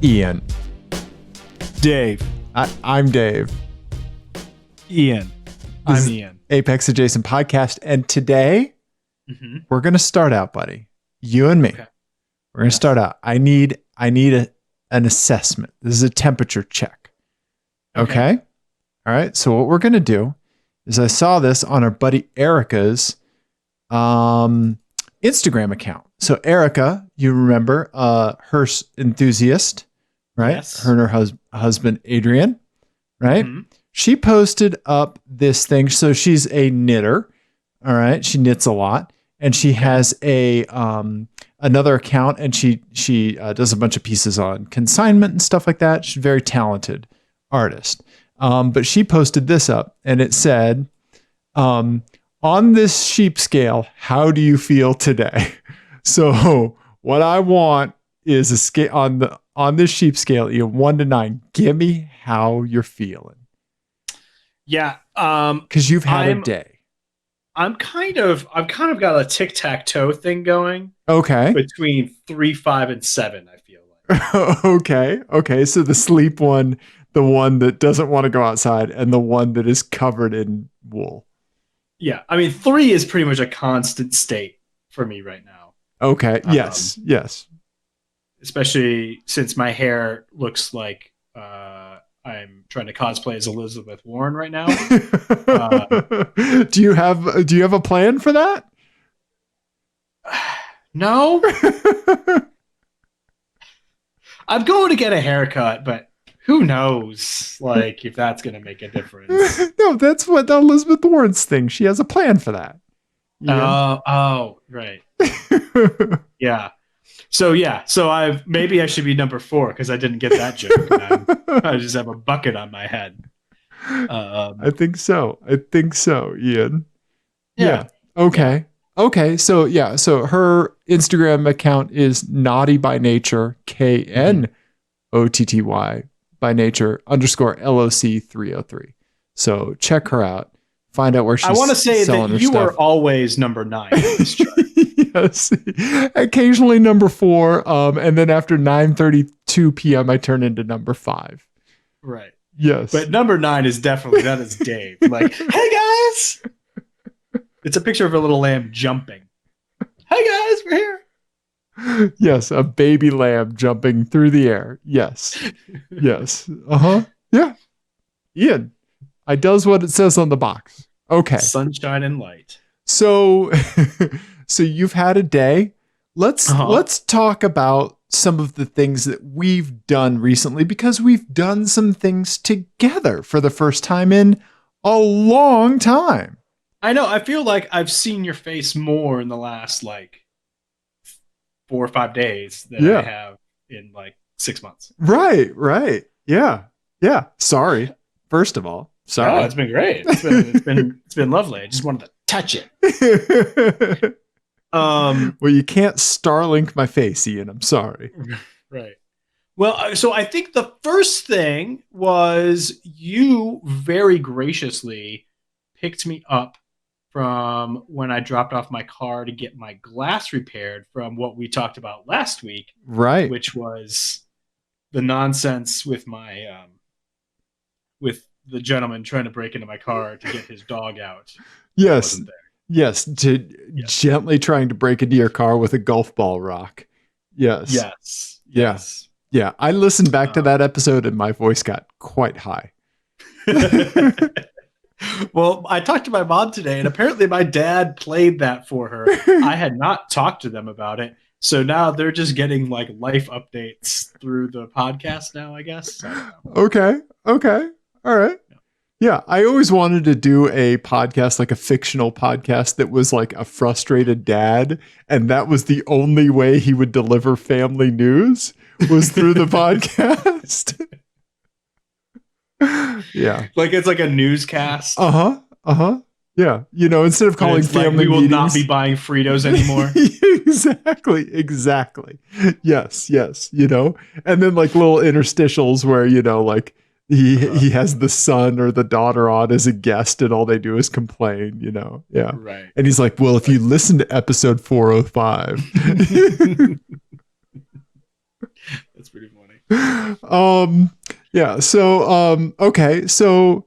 Ian. Dave. I'm Dave. Ian. I'm Ian. Apex Adjacent Podcast. And today we're going to start out, buddy. You and me. Okay. We're going to start out. I need an assessment. This is a temperature check. Okay. All right. So what we're going to do is I saw this on our buddy Erica's Instagram account. So Erica, you remember, hearse enthusiast, right? Yes. Her and her husband, Adrian, right? Mm-hmm. She posted up this thing. So she's a knitter. All right. She knits a lot, and she has a, another account, and she does a bunch of pieces on consignment and stuff like that. She's a very talented artist. But she posted this up, and it said, on this sheep scale, how do you feel today? So what I want is a scale on this sheep scale, 1 to 9. Give me how you're feeling. Yeah. Because you've had a day. I've kind of got a tic-tac-toe thing going. Okay. Between 3, 5, and 7, I feel like. Okay. So the sleep one, the one that doesn't want to go outside, and the one that is covered in wool. Yeah. I mean, 3 is pretty much a constant state for me right now. Okay. Yes. Especially since my hair looks like I'm trying to cosplay as Elizabeth Warren right now. Do you have a plan for that? No. I'm going to get a haircut, but who knows, like, if that's going to make a difference. No, that's what Elizabeth Warren's thing. She has a plan for that. Oh, right. Yeah. So maybe I should be number 4 because I didn't get that joke. I just have a bucket on my head. I think so, Ian. Yeah. Okay. So her Instagram account is naughty by nature, KNOTTY by nature _LOC303. So check her out. Find out where she's. I want to say that you stuff. are always number 9 on this chart. Yes, occasionally number 4, and then after 9:32 p.m. I turn into number 5. Right. Yes, but number 9 is definitely that is Dave. Like, hey guys, it's a picture of a little lamb jumping. Hey guys, we're here. Yes, a baby lamb jumping through the air. Yes. Yeah. Ian, I does what it says on the box. Okay. Sunshine and light. So you've had a day. Let's talk about some of the things that we've done recently, because we've done some things together for the first time in a long time. I know. I feel like I've seen your face more in the last 4 or 5 days than I have in 6 months. Right. Yeah. Sorry. First of all, sorry. No, it's been great. It's been lovely. I just wanted to touch it. Well, you can't Starlink my face, Ian. I'm sorry. Right. Well, so I think the first thing was you very graciously picked me up from when I dropped off my car to get my glass repaired from what we talked about last week. Right. Which was the nonsense with my with the gentleman trying to break into my car to get his dog out. Yes. Gently trying to break into your car with a golf ball rock. Yes. Yeah. I listened back to that episode and my voice got quite high. Well, I talked to my mom today, and apparently my dad played that for her. I had not talked to them about it. So now they're just getting life updates through the podcast now, I guess. Okay. All right. Yeah. I always wanted to do a podcast, a fictional podcast that was a frustrated dad. And that was the only way he would deliver family news was through the podcast. Yeah. It's like a newscast. Yeah. Instead of calling family we will meetings, not be buying Fritos anymore. Exactly. Yes. And then little interstitials where, he has the son or the daughter on as a guest and all they do is complain, Yeah. Right. And he's like, well, if you listen to episode 405. That's pretty funny. Yeah. Okay. So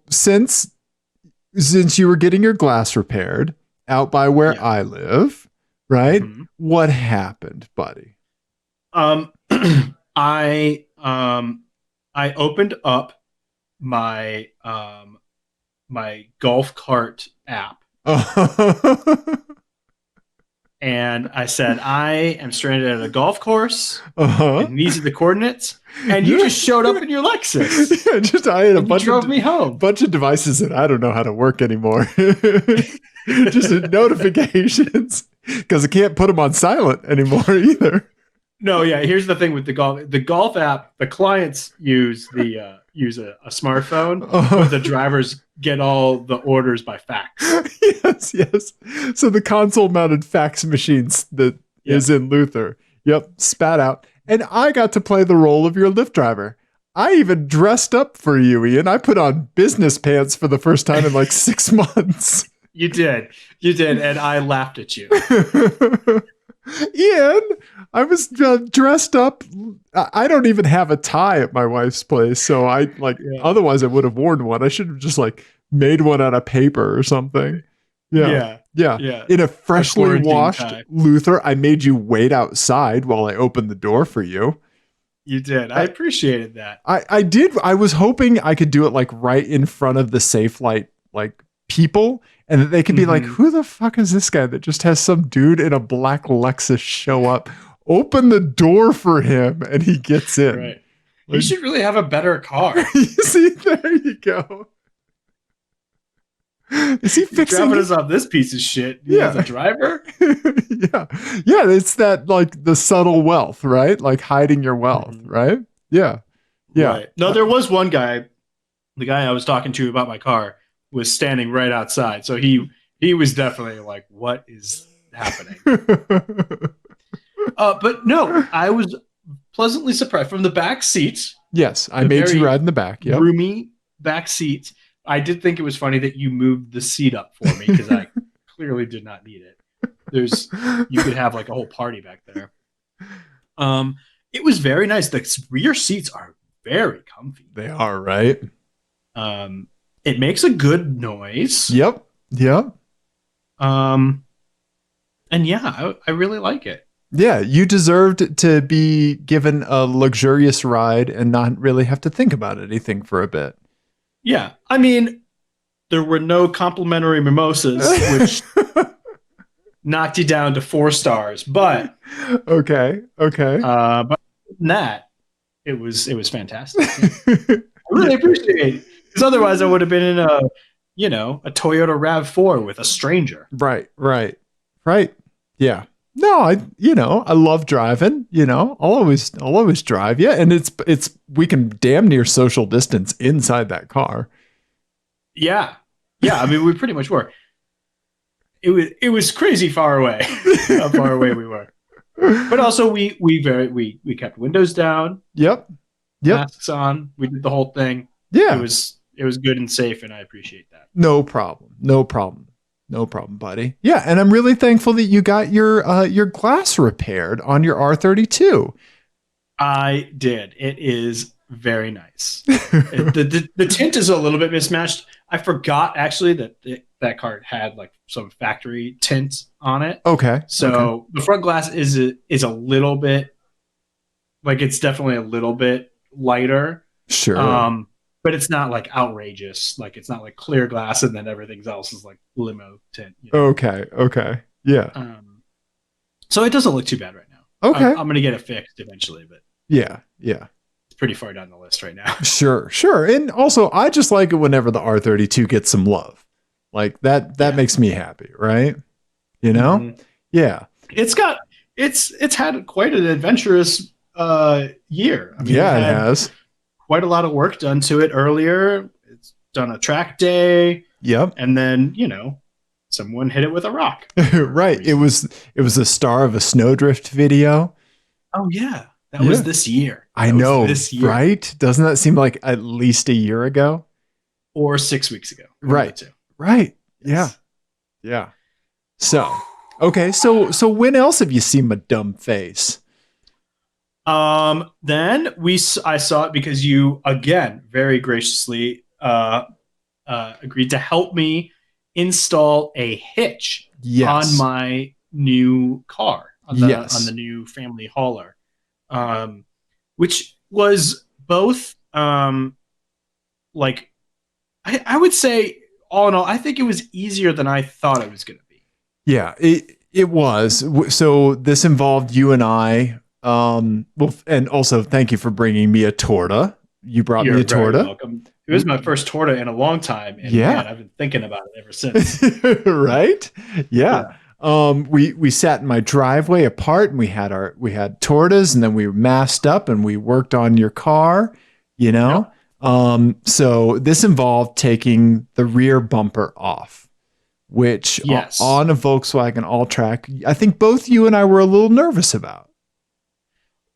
since you were getting your glass repaired out by where Yeah. I live, right? Hmm. What happened, buddy? Um, I opened up my my golf cart app and I said, I am stranded at a golf course Uh-huh. and these are the coordinates. And you Yeah. just showed up in your Lexus Yeah, just I had a and you drove me home. bunch of devices that I don't know how to work anymore. Just notifications because I can't put them on silent anymore either. No, yeah. Here's the thing with the golf app. The clients use a smartphone, but the drivers get all the orders by fax. Yes, yes. So the console mounted fax machines that Yeah, is in Luther. Yep, spat out. And I got to play the role of your Lyft driver. I even dressed up for you, Ian. I put on business pants for the first time in like 6 months. you did, and I laughed at you. Ian, I was dressed up. I don't even have a tie at my wife's place, so I like. Yeah, Otherwise, I would have worn one. I should have just like made one out of paper or something. Yeah, yeah, yeah. yeah. In a A freshly quarantine washed tie. Luther, I made you wait outside while I opened the door for you. You did. I I, appreciated that. I did. I was hoping I could do it like right in front of the safe light, like people, and that they could be like, Mhm. who the fuck is this guy that just has some dude in a black Lexus show up, open the door for him, and he gets in? Right. He Like, should really have a better car. you see, there you go. Is he He's fixing dropping it? us off this piece of shit. He has a Yeah. driver. Yeah. Yeah. It's that like the subtle wealth, right? Like hiding your wealth, Mhm. right? Yeah. Yeah. Right. No, there was one guy. The guy I was talking to about my car was standing right outside. So he was definitely like, "What is happening?" But no, I was pleasantly surprised from the back seats. Yes. I The made you very ride in the back. Yep. roomy back seats. I did think it was funny that you moved the seat up for me because I clearly did not need it. There's you could have like a whole party back there. It was very nice. The rear seats are very comfy. They are, right? Um, it makes a good noise. Yep. Yep. Um, and yeah, I really like it. Yeah. You deserved to be given a luxurious ride and not really have to think about anything for a bit. Yeah, I mean, there were no complimentary mimosas, which knocked you down to 4 stars. But Okay. Okay. but other than that, it was fantastic. I really appreciate it because otherwise I would have been in a Toyota Rav 4 with a stranger. Right. Right. Right. Yeah. No, I love driving, I'll always drive. Yeah. And we can damn near social distance inside that car. Yeah, yeah. I mean, we pretty much were. It was crazy far away, how far away we were. But also we kept windows down, Yep. Yep. masks on. We did the whole thing. Yeah. It was good and safe, and I appreciate that. No problem. No problem. No problem, buddy. Yeah, and I'm really thankful that you got your glass repaired on your R32. I did. It is very nice. The tint is a little bit mismatched. I forgot actually that car had like some factory tint on it. Okay. So okay. the front glass is a little bit like it's definitely a little bit lighter. Sure. But it's not like outrageous. Like it's not like clear glass and then everything else is like limo tint. Okay. Okay. Yeah. So it doesn't look too bad right now. Okay. I'm gonna get it fixed eventually, but Yeah. Yeah. it's pretty far down the list right now. Sure. Sure. And also, I just like it whenever the R32 gets some love. Like that Yeah. makes me happy, right? You know? Mhm. Yeah. It's had quite an adventurous year. I mean, Yeah, it it had has. quite a lot of work done to it earlier. It's done a track day, Yep. and then someone hit it with a rock. Right. It was the star of a snowdrift video. Oh yeah, that was Yeah. this year. I That was know, this year, right? Doesn't that seem like at least a year ago? or 6 weeks ago. One of Right. the two. Right. Yes. Yeah. So, okay. So when else have you seen my dumb face? Then I saw it because you again very graciously agreed to help me install a hitch on Yes. my new car on the Yes. new family hauler, which was both like I would say all in all, I think it was easier than I thought it was going to be. Yeah, it was. So this involved you and I. Well, and also thank you for bringing me a torta. You brought me You're a very torta. welcome. It was my first torta in a long time, and man, Yeah. I've been thinking about it ever since. Right? Yeah. Yeah. We sat in my driveway apart and we had tortas and then we masked up and we worked on your car, you know? Yep. So this involved taking the rear bumper off, which Yes. on a Volkswagen All-Track, I think both you and I were a little nervous about.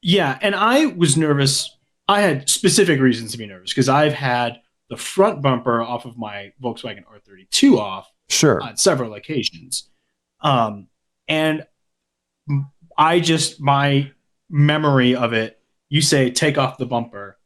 Yeah, and I was nervous. I had specific reasons to be nervous because I've had the front bumper off of my Volkswagen R32 off Sure. on several occasions. And I just, my memory of it, you say take off the bumper,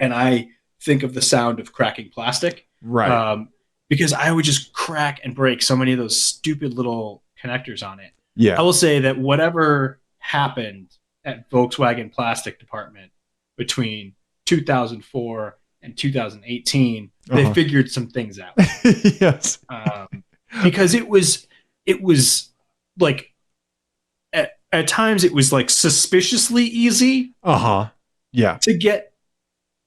and I think of the sound of cracking plastic. Right. Because I would just crack and break so many of those stupid little connectors on it. I Yeah. will say that whatever happened at Volkswagen plastic department between 2004 and 2018, they figured some things out. Yes. Because it was like at times it was like suspiciously easy Yeah. to get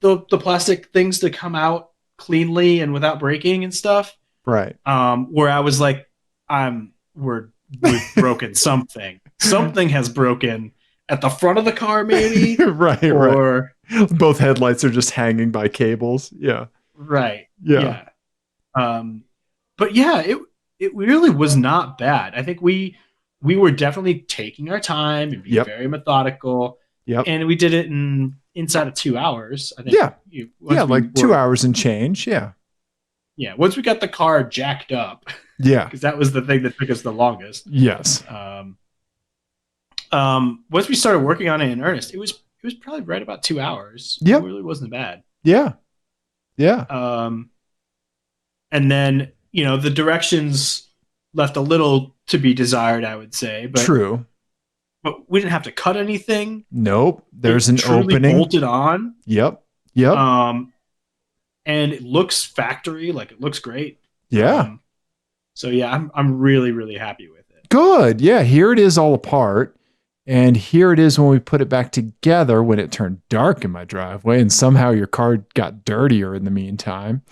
the plastic things to come out cleanly and without breaking and stuff. Right. Where I was like, we've broken something. Something has broken at the front of the car, maybe. Right. Or Both headlights are just hanging by cables. Yeah. right. Yeah. But yeah, it really was not bad. I think we were definitely taking our time and being Yep. very methodical. Yep. And we did it inside of 2 hours. I think. Yeah. Like 2 hours and change. Yeah. Yeah. Once we got the car jacked up, Yeah. because that was the thing that took us the longest. Yes. Once we started working on it in earnest, it was probably right about 2 hours. Yep. It really wasn't bad. Yeah. Yeah. And then, the directions left a little to be desired, I would say. But, True. But we didn't have to cut anything. Nope. There's an truly opening. Bolted on. Yep. And it looks factory, like it looks great. Yeah. So yeah, I'm really, really happy with it. Good. Yeah. Here it is all apart. And here it is when we put it back together when it turned dark in my driveway and somehow your car got dirtier in the meantime.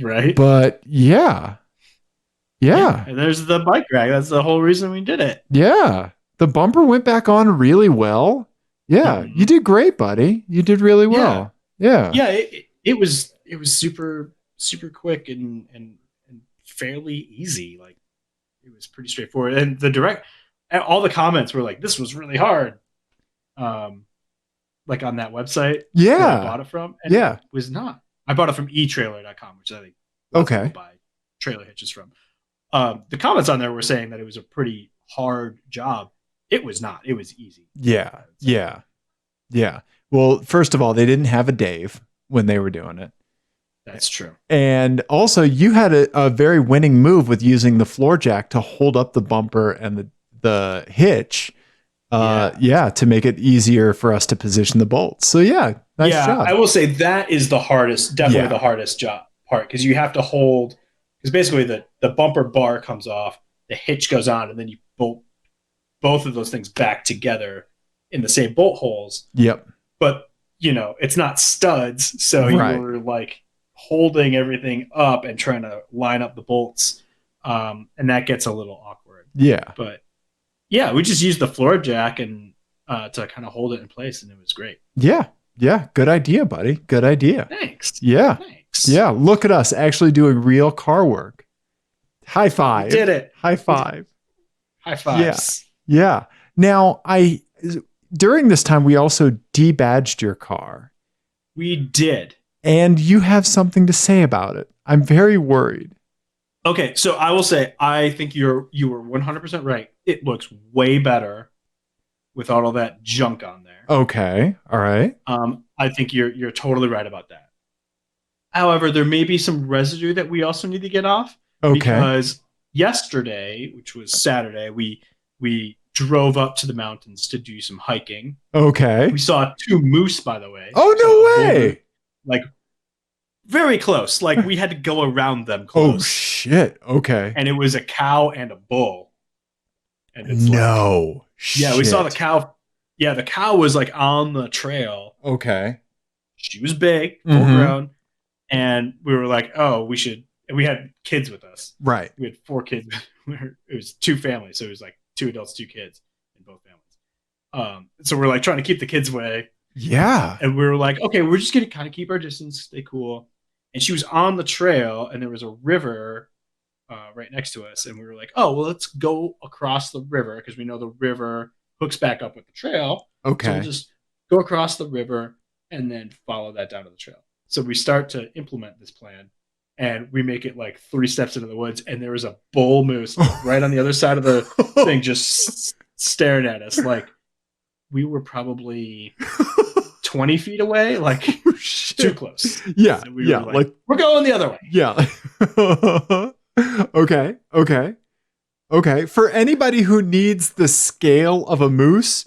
Right. But yeah. Yeah. And there's the bike rack. That's the whole reason we did it. Yeah. The bumper went back on really well. Yeah. You did great, buddy. You did really well. Yeah. Yeah. It was super, super quick and fairly easy. Like it was pretty straightforward. And all the comments were like, this was really hard. Like on that website. Yeah. Where I bought it from. And Yeah. it was not. I bought it from etrailer.com, which I think okay. people buy trailer hitches from. The comments on there were saying that it was a pretty hard job. It was not. It was easy. Yeah. Yeah. Yeah. Well, first of all, they didn't have a Dave when they were doing it. That's true. And also, you had a very winning move with using the floor jack to hold up the bumper and the hitch. To make it easier for us to position the bolts. So yeah, nice job. I will say that is the hardest, definitely the hardest job part, because you have to hold, because basically the bumper bar comes off, the hitch goes on, and then you bolt both of those things back together in the same bolt holes. Yep. But it's not studs, so you were like holding everything up and trying to line up the bolts, and that gets a little awkward. Yeah. But yeah, we just used the floor jack and to kind of hold it in place, and it was great. Yeah. Yeah. Good idea, buddy. Good idea. Thanks. Yeah. Thanks. Yeah. Look at us actually doing real car work. High five. We did it. High five. High fives. Yeah. Now, during this time, we also debadged your car. We did. And you have something to say about it. I'm very worried. Okay, so I will say I think you were 100% right. It looks way better with all of that junk on there. Okay. All right. I think you're totally right about that. However, there may be some residue that we also need to get off Okay. because yesterday, which was Saturday, we drove up to the mountains to do some hiking. Okay. We saw 2 moose, by the way. Oh, no way. Like very close. Like we had to go around them Oh, close. shit. Okay. And it was a cow and a bull. And it's no. Yeah, we saw the cow. Yeah, the cow was like on the trail. Okay. She was big, full grown. And we were like, oh, we should. And we had kids with us. Right. We had 4 kids. It was 2 families. So it was like 2 adults, 2 kids in both families. So we're like trying to keep the kids away. Yeah. And we were like, okay, we're just going to kind of keep our distance, stay cool. And she was on the trail and there was a river right next to us. And we were like, oh, well, let's go across the river because we know the river hooks back up with the trail. Okay. So we'll just go across the river and then follow that down to the trail. So we start to implement this plan and we make it like 3 steps into the woods. And there was a bull moose right on the other side of the thing, just staring at us. Like we were probably 20 feet away, like too close. Yeah. So we yeah. were like, we're going the other way. Yeah. Okay. Okay. Okay. For anybody who needs the scale of a moose,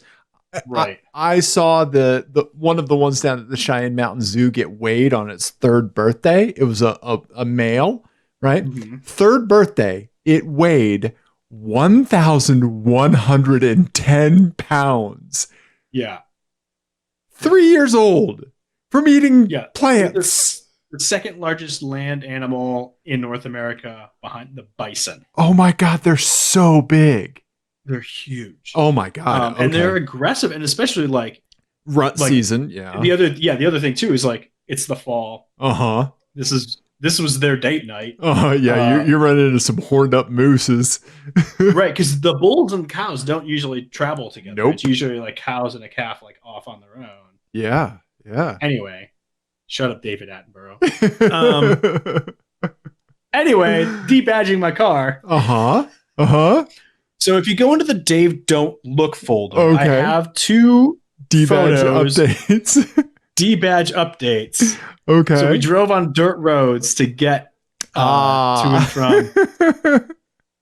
right. I saw the one of the ones down at the Cheyenne Mountain Zoo get weighed on its 3rd birthday. It was a male, right? 3rd birthday. It weighed 1,110 pounds. Yeah. 3 years old from eating plants. The 2nd largest land animal in North America behind the bison. Oh my God, they're so big. They're huge. Oh my God. And they're aggressive, and especially like rut season. Yeah. The other thing too is like it's the fall. This was their date night. Yeah. You're running into some horned up mooses. Right, because the bulls and cows don't usually travel together. Nope. It's usually like cows and a calf like off on their own. Yeah. Yeah. Anyway, shut up, David Attenborough. Anyway, debadging my car. So if you go into the Dave Don't Look folder, I have 2 debadge photos, updates. debadge updates. Okay. So we drove on dirt roads to get to and from.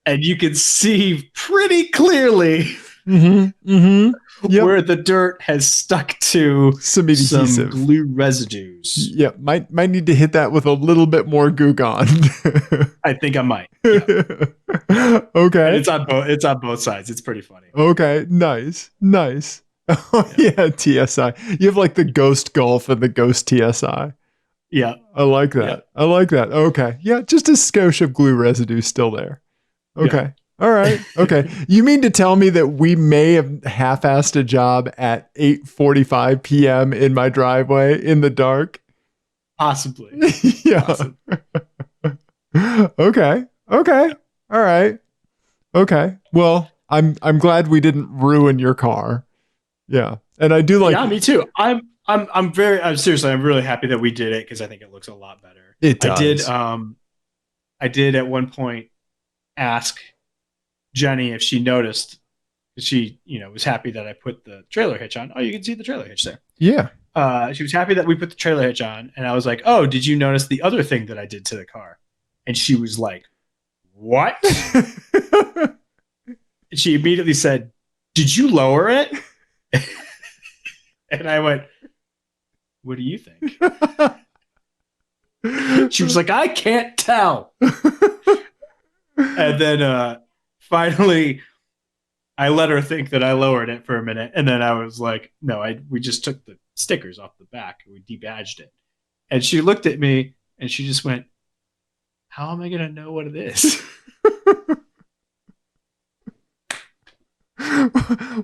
And you can see pretty clearly where the dirt has stuck to some glue residues. Yeah, might need to hit that with a little bit more Goo Gone. I think I might. Yeah. Okay. And it's on both sides. It's pretty funny. Okay, nice. Oh yeah, TSI. You have like the Ghost Golf and the Ghost TSI. Yeah. I like that. Okay. Yeah, just a skosh of glue residue still there. Okay. Yeah. All right. Okay. You mean to tell me that we may have half-assed a job at 8:45 p.m. in my driveway in the dark? Possibly. Yeah. Possibly. Okay. All right. Okay. Well, I'm glad we didn't ruin your car. Yeah. And I do like. Yeah, me too. I'm seriously, I'm really happy that we did it because I think it looks a lot better. It does. I did at one point ask Jenny if she noticed. She, was happy that I put the trailer hitch on. Oh, you can see the trailer hitch there. Yeah. She was happy that we put the trailer hitch on, and I was like, "Oh, did you notice the other thing that I did to the car?" And she was like, "What?" And she immediately said, "Did you lower it?" And I went, "What do you think?" She was like, "I can't tell." And then finally, I let her think that I lowered it for a minute, and then I was like, "No, we just took the stickers off the back and we debadged it." And she looked at me and she just went, "How am I going to know what it is?"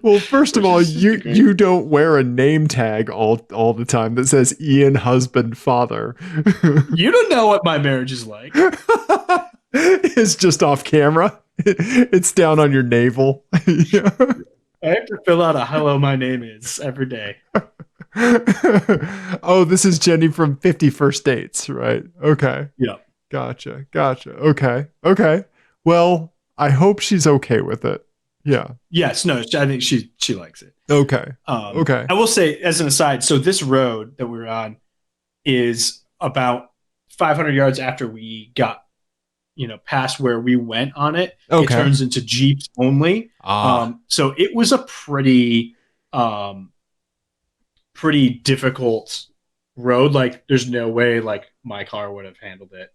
Well, first of all, you don't wear a name tag all the time that says Ian husband father. You don't know what my marriage is like. It's just off camera. It's down on your navel. Yeah. I have to fill out a "Hello, my name is" every day. Oh, this is Jenny from 50 First Dates, right? Okay. Yeah. Gotcha. Okay. Well, I hope she's okay with it. Yeah. Yes, no, I think she likes it. Okay. Okay. I will say, as an aside, so this road that we're on is about 500 yards after we got, past where we went on it. It Okay. turns into Jeeps only. Ah, So it was a um, pretty difficult road. Like, there's no way like my car would have handled it.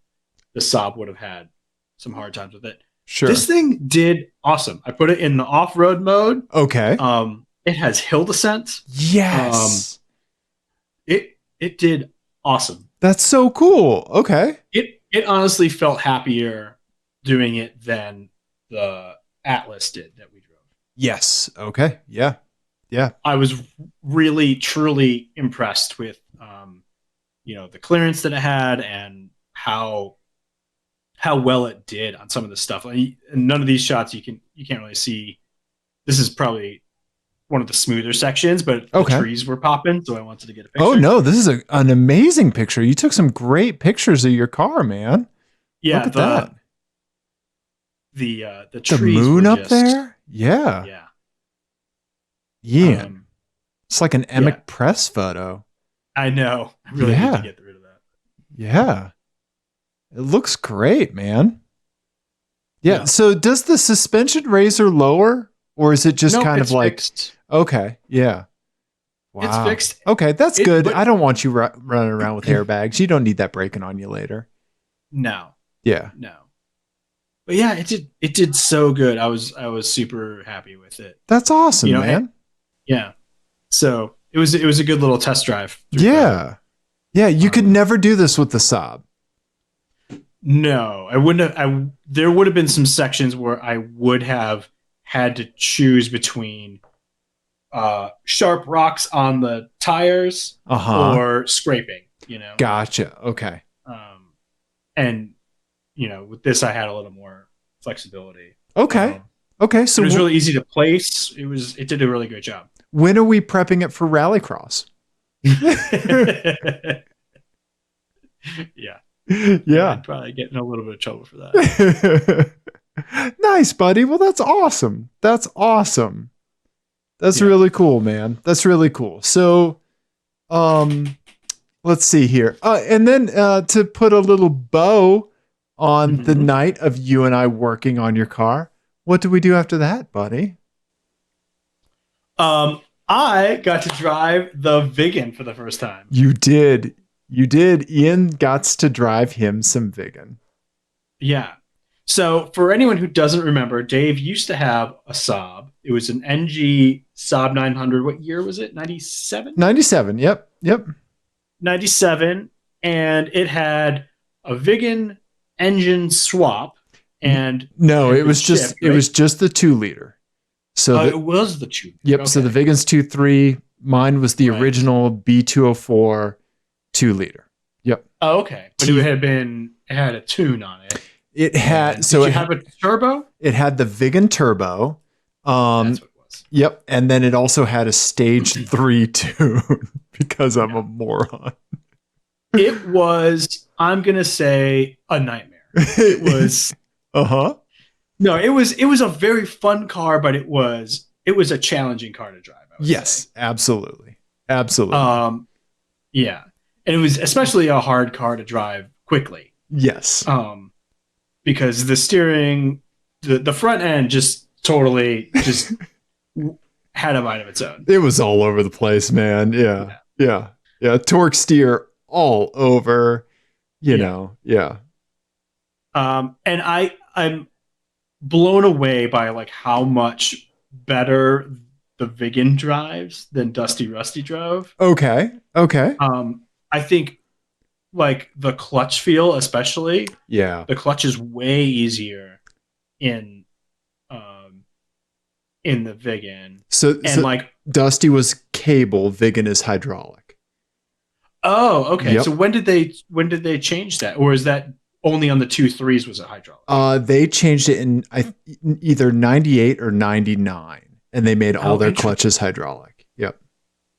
The Saab would have had some hard times with it. This sure. thing did awesome. I put it in the off-road mode. Okay. It has hill descent. Um, Yes. it did awesome. That's so cool. Okay. It honestly felt happier doing it than the Atlas did that we drove. Yes. Okay. Yeah. Yeah. I was really truly impressed with the clearance that it had and how well it did on some of the stuff. Like, none of these shots you can't really see. This is probably one of the smoother sections, but the Okay. trees were popping, so I wanted to get a picture. Oh no, this is an amazing picture. You took some great pictures of your car, man. Yeah, Look at that. the The trees moon were up just, there? Yeah. yeah. Yeah. Um, It's like an yeah, Emic Press photo. I know. I really need to Yeah. get rid of that. Yeah. It looks great, man. Yeah. Yeah. So does the suspension raise or lower? Or is it just Nope, kind of it's like, fixed. okay. Yeah. It's Wow. fixed. Okay. That's good. But I don't want you running around with airbags. You don't need that breaking on you later. no, Yeah. no. But yeah, it did so good. I was super happy with it. That's awesome, You know, man. Yeah. So it was a good little test drive. Yeah. Yeah. You could never do this with the Saab. No, I wouldn't have. There would have been some sections where I would have had to choose between sharp rocks on the tires Uh-huh. or scraping. Gotcha. Okay. And with this, I had a little more flexibility. Okay. Okay. So It was really easy to place. It did a really great job. when are we prepping it for rallycross? Yeah. Yeah. I'd probably get in a little bit of trouble for that. Nice, buddy. Well, that's awesome. That's awesome. That's Yeah. really cool, man. That's really cool. So, let's see here. And then to put a little bow on the Mhm. night of you and I working on your car, what do we do after that, buddy? I got to drive the Vigan for the first time. You did. You did. Ian got to drive him some Vigan. Yeah. So for anyone who doesn't remember, Dave used to have a Saab. It was an NG Saab 900. What year was it? 97? 97. Yep. Yep. 97. And it had a Vigan engine swap. And No, and it was just shift, it right? was just the 2-liter. So It was the two. yep. Okay. So the Vigan's 2.3. Mine was the Right. original B204 2-liter. Yep. Oh, okay. But it had a tune on it. It had And so did it you have a turbo? it had the Vigan turbo. That's what it was. Yep, and then it also had a stage 3 tune because I'm a moron. It was, I'm gonna say, a nightmare. It was uh-huh. no, it was a very fun car, but it was a challenging car to drive. I would Yes, say. absolutely. Absolutely. Yeah, and it was especially a hard car to drive quickly. Yes. Because the steering, the front end just totally just had a mind of its own. It was all over the place, man. Yeah. Yeah. Yeah. Torque steer all over, you know. Yeah. And I'm blown away by like how much better the Vigan drives than Dusty Rusty drove. Okay. Okay. I think like the clutch feel, especially Yeah. the clutch is way easier in the Vigan. So like, Dusty was cable, Vigan is hydraulic. oh, okay. Yep. So when did they change that, or is that only on the 2.3s was it hydraulic? They changed it in either 98 or 99, and they made all their clutches hydraulic. Yep.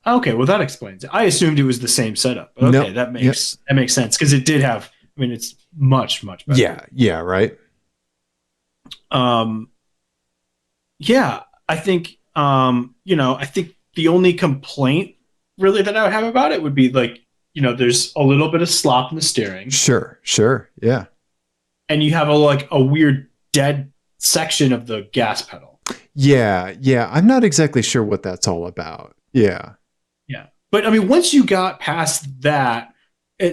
Okay, well that explains it. I assumed it was the same setup, but okay, Nope. that makes sense because it did have. I mean, it's much better. Yeah. Yeah. Right. Yeah, I think I think the only complaint really that I would have about it would be like, there's a little bit of slop in the steering, Sure, sure. Yeah. and you have a weird dead section of the gas pedal. Yeah, yeah. I'm not exactly sure what that's all about. Yeah. Yeah. But I mean, once you got past that,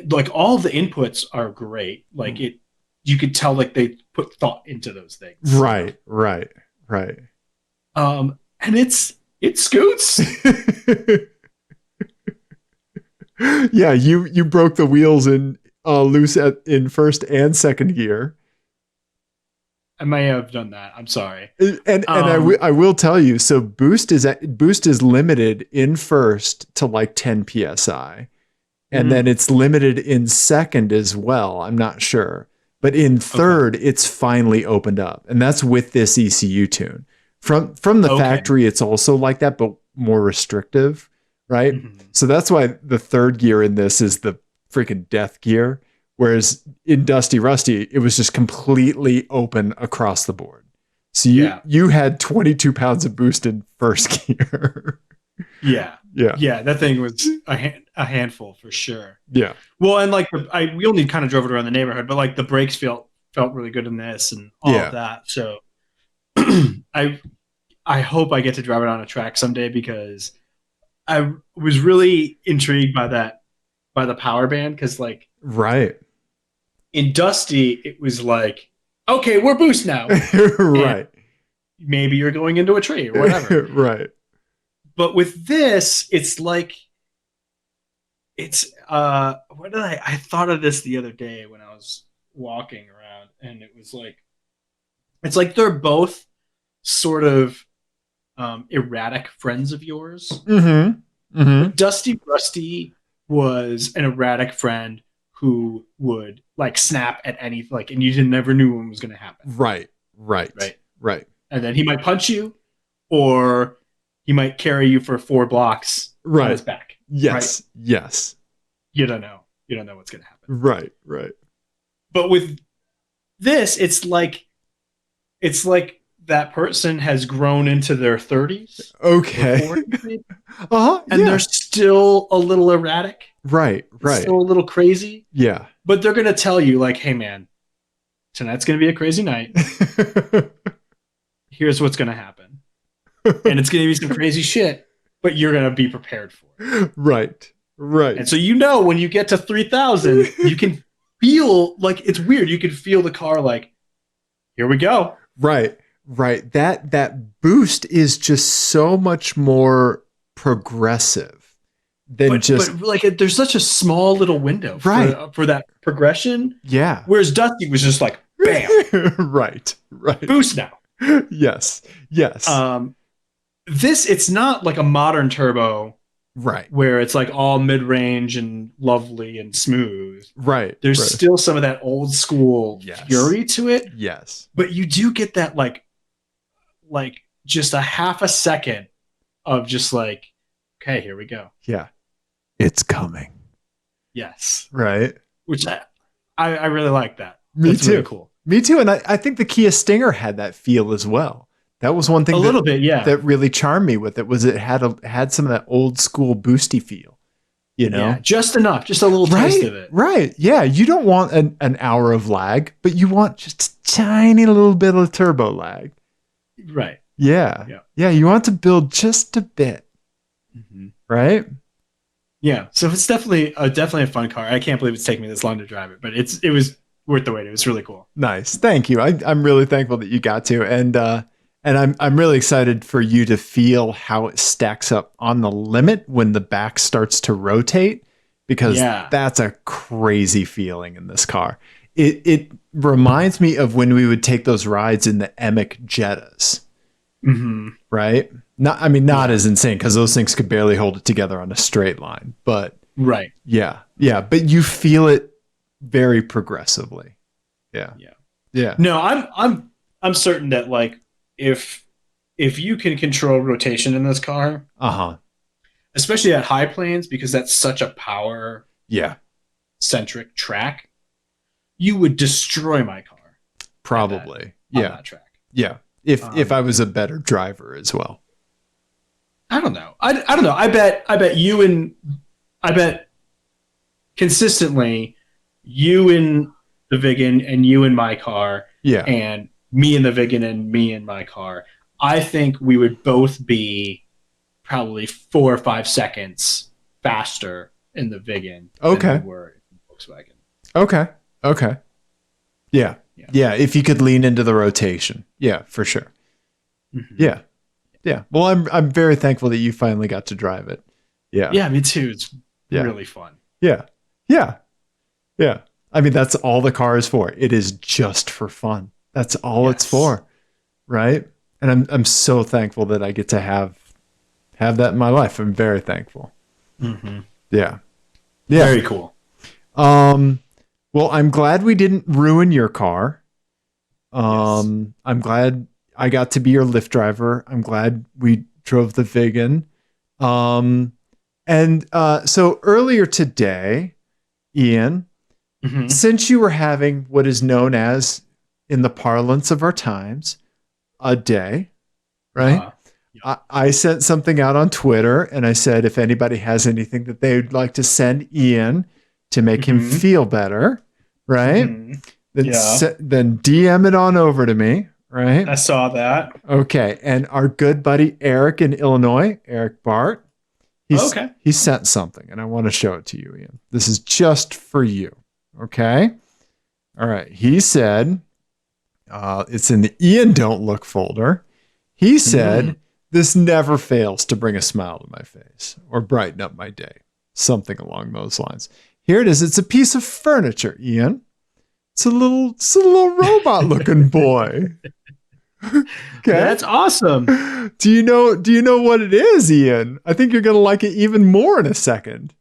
like all the inputs are great. Like you could tell like they put thought into those things. Right, right, right. And it scoots. Yeah, you broke the wheels in loose in first and second gear. I may have done that. I'm sorry. And I will tell you, so boost is limited in first to like 10 psi, and then it's limited in second as well. I'm not sure, but in third, it's finally opened up, and that's with this ECU tune. From the factory, it's also like that, but more restrictive, right? So that's why the third gear in this is the freaking death gear. Whereas in Dusty Rusty, it was just completely open across the board. So you had 22 pounds of boost in first gear. Yeah. Yeah. Yeah. That thing was a handful for sure. Yeah. Well, and like we only kind of drove it around the neighborhood, but like the brakes felt really good in this and all of that. So I hope I get to drive it on a track someday because I was really intrigued by the power band because like right. In Dusty, it was like, okay, we're boost now. Right. Maybe you're going into a tree or whatever. Right. But with this, it's like, what did I thought of this the other day when I was walking around, and it was like, it's like they're both sort of erratic friends of yours. Dusty Rusty was an erratic friend who would like snap at any and you never knew when it was going to happen. Right. And then he might punch you, or he might carry you for 4 blocks on his back. Yes. Right? Yes. You don't know. You don't know what's going to happen. Right. But with this, it's like that person has grown into their 30s. Okay. 40s, and they're still a little erratic. Right. Still a little crazy. Yeah. But they're going to tell you like, hey man, tonight's going to be a crazy night. Here's what's going to happen. And it's going to be some crazy shit, but you're going to be prepared for it. Right. And so when you get to 3,000, you can feel like it's weird. You can feel the car like, here we go. Right. That boost is just so much more progressive than but like there's such a small little window for that progression. Yeah. Whereas Dusty was just like, bam. Right. Boost now. Yes. This, it's not like a modern turbo. Right. Where it's like all mid-range and lovely and smooth. Right. There's still some of that old school fury to it. Yes. But you do get that like just a half a second of just like, okay, here we go. Yeah. It's coming. Yes. Right. Which I really like that. Me too. Really cool. Me too. And I think the Kia Stinger had that feel as well. That was one thing that really charmed me with it was it had some of that old school boosty feel, you know? Yeah, just enough, just a little taste of it. Right. Yeah. You don't want an hour of lag, but you want just a tiny little bit of turbo lag. Right. Yeah. You want to build just a bit. Right. Yeah. So it's definitely a fun car. I can't believe it's taken me this long to drive it, but it was worth the wait. It was really cool. Nice. Thank you. I'm really thankful that you got to. And I'm really excited for you to feel how it stacks up on the limit when the back starts to rotate, because that's a crazy feeling in this car. It reminds me of when we would take those rides in the Emic Jettas, right? Not as insane because those things could barely hold it together on a straight line, but yeah. But you feel it very progressively. Yeah. No, I'm certain that like if you can control rotation in this car, especially at high planes, because that's such a power centric track, you would destroy my car. Probably. On that track. Yeah. If I was a better driver as well. I don't know. I don't know. I bet consistently you in the Vigan and you in my car, Yeah. and me in the Vigan and me in my car. I think we would both be probably 4 or 5 seconds faster in the Vigan Okay. than we were in Volkswagen. Okay. Okay. Yeah. Yeah. If you could lean into the rotation. Yeah, for sure. Mm-hmm. Yeah. Yeah. Well, I'm very thankful that you finally got to drive it. Yeah. Yeah, me too. It's really fun. Yeah. Yeah. Yeah. I mean, that's all the car is for. It is just for fun. That's all it's for. Right? And I'm so thankful that I get to have that in my life. I'm very thankful. Mm-hmm. Yeah. Yeah. Very cool. Well, I'm glad we didn't ruin your car. I'm glad I got to be your Lyft driver. I'm glad we drove the Vigan. So earlier today, Ian, since you were having what is known as, in the parlance of our times, a day, right? I sent something out on Twitter and I said, if anybody has anything that they would like to send Ian to make him feel better, right? Then DM it on over to me, right? I saw that. Okay. And our good buddy Eric in Illinois, Eric Bart, he sent something and I want to show it to you, Ian. This is just for you. Okay. All right. He said, it's in the Ian Don't Look folder. He said, this never fails to bring a smile to my face or brighten up my day. Something along those lines. Here it is. It's a piece of furniture, Ian. It's a little robot looking boy. Okay. That's awesome. Do you know what it is, Ian? I think you're going to like it even more in a second.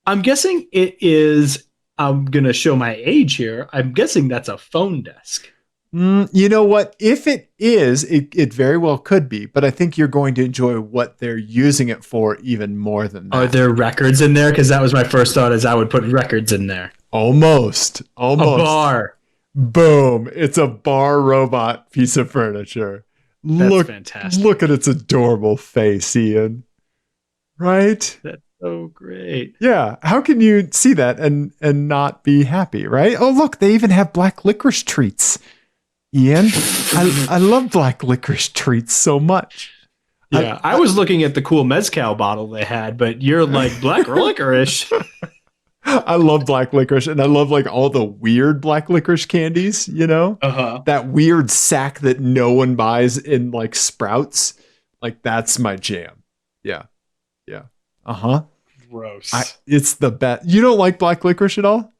I'm guessing it is, I'm going to show my age here. I'm guessing that's a phone desk. You know what? If it is, it very well could be, but I think you're going to enjoy what they're using it for even more than that. Are there records in there? Because that was my first thought, is I would put records in there. Almost. A bar. Boom. It's a bar robot piece of furniture. That's fantastic. Look at its adorable face, Ian. Right? That's so great. Yeah. How can you see that and not be happy, right? Oh, look, they even have black licorice treats. Ian, I love black licorice treats so much. Yeah, I was looking at the cool mezcal bottle they had, but you're like black licorice. I love black licorice, and I love like all the weird black licorice candies, you know? That weird sack that no one buys in like Sprouts. Like that's my jam. Yeah. Yeah. Gross. It's the best. You don't like black licorice at all?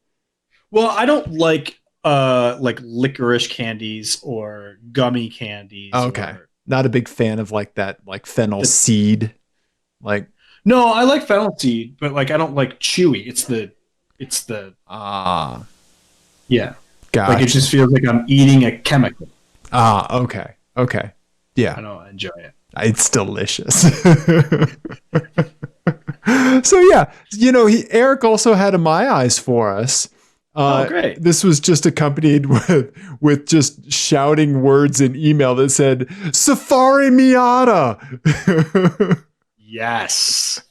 Well, I don't like licorice candies or gummy candies. Okay. Not a big fan of like that, like fennel seed. Like, no, I like fennel seed, but like I don't like chewy. It's the yeah. Gotcha. Like it just feels like I'm eating a chemical. Okay. Okay. Yeah. I don't enjoy it. It's delicious. So yeah, Eric also had a My Eyes for us. Great. This was just accompanied with just shouting words in email that said Safari Miata. Yes.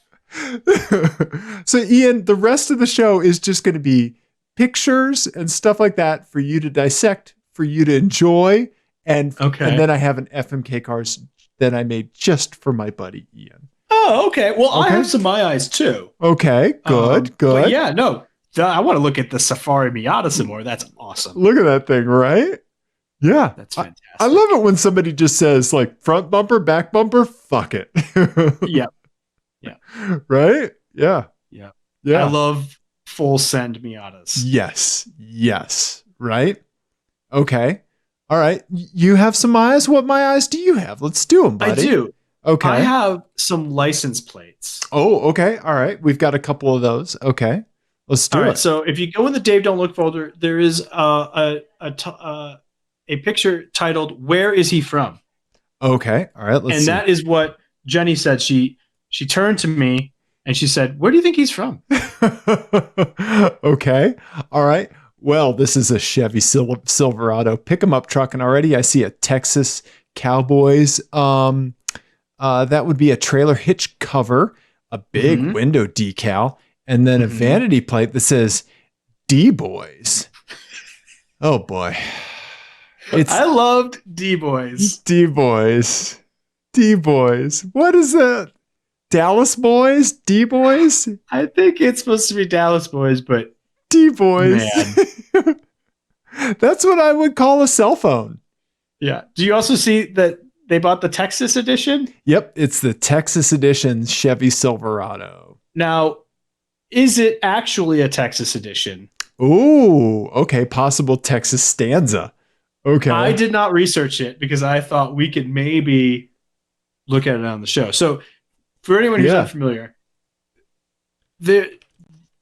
So Ian, the rest of the show is just going to be pictures and stuff like that for you to dissect, for you to enjoy. And then I have an FMK cars that I made just for my buddy Ian. Oh, okay. Well, I have some My Eyes too. Okay, good. But yeah, no. I want to look at the Safari Miata some more. That's awesome. Look at that thing, right? Yeah. That's fantastic. I love it when somebody just says like front bumper, back bumper, fuck it. Yeah. Yeah. Right? Yeah. Yeah. Yeah. I love full send Miatas. Yes. Yes. Right? Okay. All right. You have some eyes? What My Eyes do you have? Let's do them, buddy. I do. Okay. I have some license plates. Oh, okay. All right. We've got a couple of those. Okay. Let's do it. So if you go in the Dave Don't Look folder, there is a picture titled "Where is he from?" Okay. All right. Let's see. That is what Jenny said. She turned to me and she said, "Where do you think he's from?" Okay. All right. Well, this is a Chevy Silverado pick 'em up truck, and already I see a Texas cowboys. That would be a trailer hitch cover, a big Mhm. window decal, and then a Mhm. vanity plate that says D Boys. Oh boy. It's I loved D Boys. D Boys. D Boys. What is that? Dallas Boys? D Boys? I think it's supposed to be Dallas Boys, but D Boys. man, That's what I would call a cell phone. yeah. Do you also see that they bought the Texas edition? Yep, it's the Texas edition Chevy Silverado. Now, is it actually a Texas edition? Ooh, okay, possible Texas stanza. Okay. I did not research it because I thought we could maybe look at it on the show. So, for anyone who's Yeah. unfamiliar,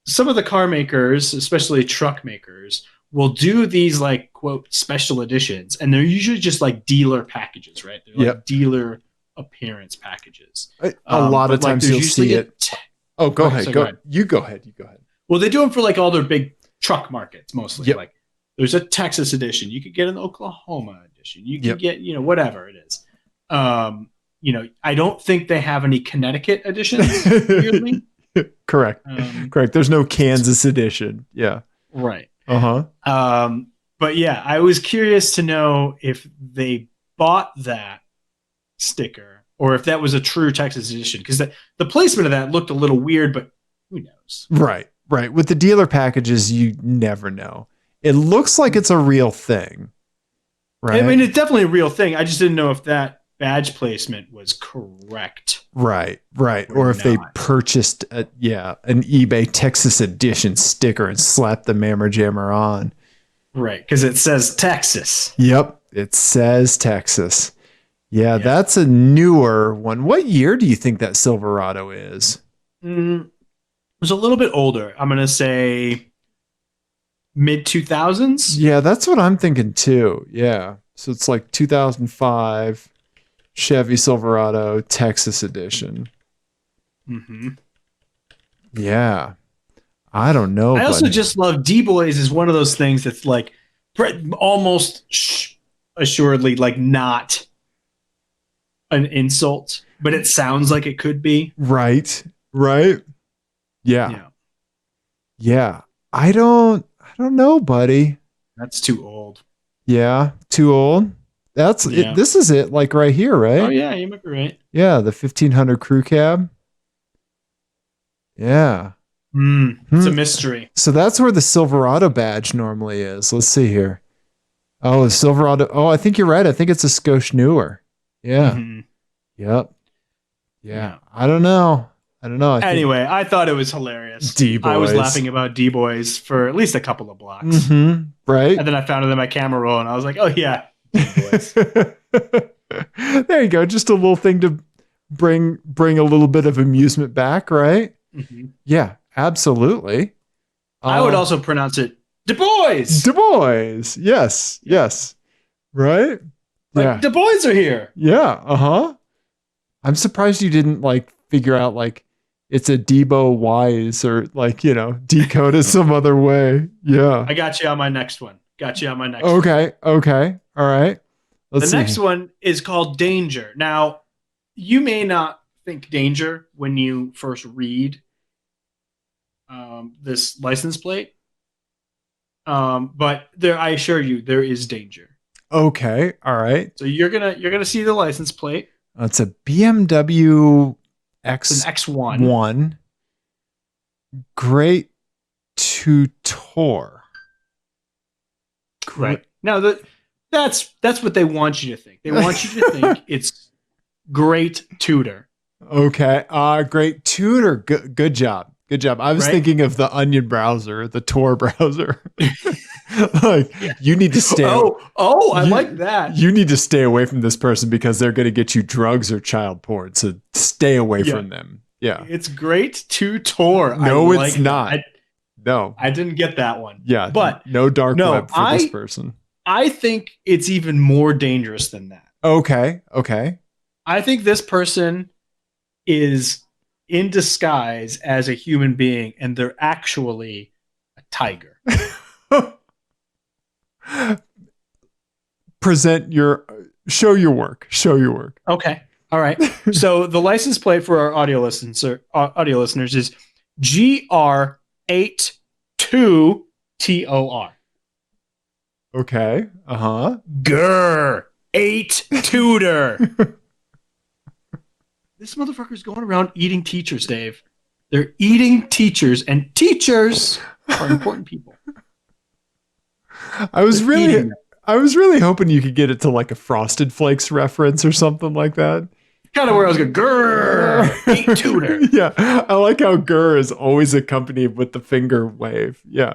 some of the car makers, especially truck makers, will do these like quote special editions, and they're usually just like dealer packages, right? They're like Yep. dealer appearance packages. A lot of but, like, times there's you'll usually see it. Oh, go ahead. So Go go ahead. You go ahead. You go ahead. Well, they do them for like all their big truck markets mostly. Yep. Like there's a Texas edition. You could get an Oklahoma edition. You can Yep. get, whatever it is. I don't think they have any Connecticut editions, weirdly. Correct. Correct. There's no Kansas edition. Yeah. Right. Uh-huh. But yeah, I was curious to know if they bought that sticker or if that was a true Texas edition, because the placement of that looked a little weird, but who knows? Right. Right. With the dealer packages, you never know. It looks like it's a real thing. Right. I mean, it's definitely a real thing. I just didn't know if that badge placement was correct. Right. Right. Or if they purchased an eBay Texas edition sticker and slapped the Mammer Jammer on. Right. Because it says Texas. Yep. It says Texas. Yeah, that's a newer one. What year do you think that Silverado is? It was a little bit older. I'm going to say mid 2000s. Yeah, that's what I'm thinking too. Yeah. So it's like 2005 Chevy Silverado Texas edition. Mm-hmm. Yeah. I don't know. I also just love D-Boys is one of those things that's like almost assuredly like not an insult, but it sounds like it could be. Right. Right. Yeah. Yeah. I don't know, buddy. That's too old. Yeah. Too old. That's it. This is it, like right here, right? Oh yeah, you might be right. Yeah, the 1500 crew cab. Yeah. It's a mystery. So that's where the Silverado badge normally is. Let's see here. Oh, the Silverado. Oh, I think you're right. I think it's a skosh newer. Yeah. Mm-hmm. Yep. Yeah. I don't know. Anyway, I thought it was hilarious. D-Boys. I was laughing about D-Boys for at least a couple of blocks. Mm-hmm. Right. And then I found it in my camera roll and I was like, oh yeah, D-Boys. There you go. Just a little thing to bring a little bit of amusement back, right? Mm-hmm. Yeah, absolutely. I would also pronounce it Du Bois. Du Bois. Yes. Yes. Right? Like, Du Bois are here. Yeah. Uh-huh. I'm surprised you didn't like figure out like it's a Debo Wise or like, decode it some other way. Yeah. I got you on my next one. Okay. Okay. All right. Let's see. Next one is called Danger. Now, you may not think danger when you first read this license plate. But I assure you, there is danger. Okay. All right. So you're gonna see the license plate. It's a BMW It's an X1. One. Great Tutor. Right. Now that's what they want you to think. They want you to think it's Great Tutor. Okay. Great Tutor. Good job. Good job. I was thinking of the Onion browser, the Tor browser. You need to stay. I like that. You need to stay away from this person because they're going to get you drugs or child porn. So stay away from them. Yeah. It's Great Tutor. No, it's not. No. I didn't get that one. Yeah. But no dark web for this person. I think it's even more dangerous than that. Okay. Okay. I think this person is in disguise as a human being and they're actually a tiger. Present your Show your work. Show your work. Okay. All right. So the license plate for our audio listeners is GR82TOR. Okay. Grr. 8 tutor. This motherfucker's going around eating teachers, Dave. They're eating teachers, and teachers are important people. I was really hoping you could get it to like a Frosted Flakes reference or something like that. Kind of where I was going, grr, 8 tutor. Yeah. I like how grr is always accompanied with the finger wave. Yeah.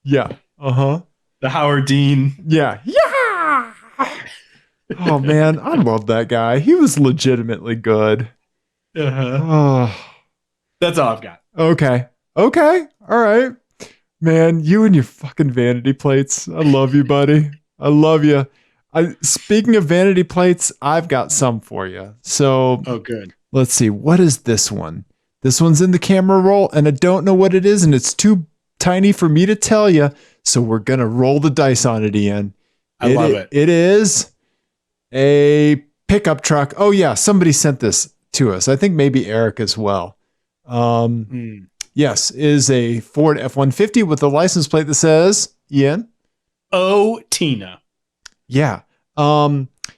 Yeah. The Howard Dean. Yeah. Yeah. Oh man, I love that guy. He was legitimately good. Oh. That's all I've got. Okay. All right. Man, you and your fucking vanity plates. I love you, buddy. I love you. Speaking of vanity plates, I've got some for you. So, oh, good. Let's see. What is this one? This one's in the camera roll, and I don't know what it is, and it's too tiny for me to tell you. So we're gonna roll the dice on it, Ian. I love it. It is a pickup truck. Oh yeah, somebody sent this to us. I think maybe Eric as well. Yes, is a Ford F-150 with a license plate that says, Ian? Oh, Tina. Yeah.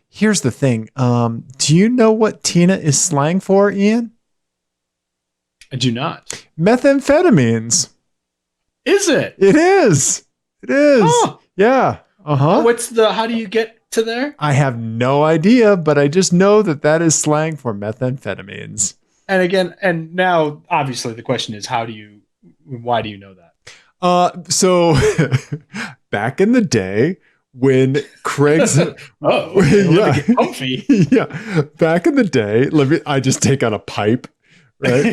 Here's the thing. Do you know what Tina is slang for, Ian? I do not. Methamphetamines. Is it? It is. It is. Oh. Yeah. How do you get to there? I have no idea, but I just know that is slang for methamphetamines. And now obviously the question is why do you know that? So back in the day when Craig's comfy. Yeah. Back in the day, I just take out a pipe, right?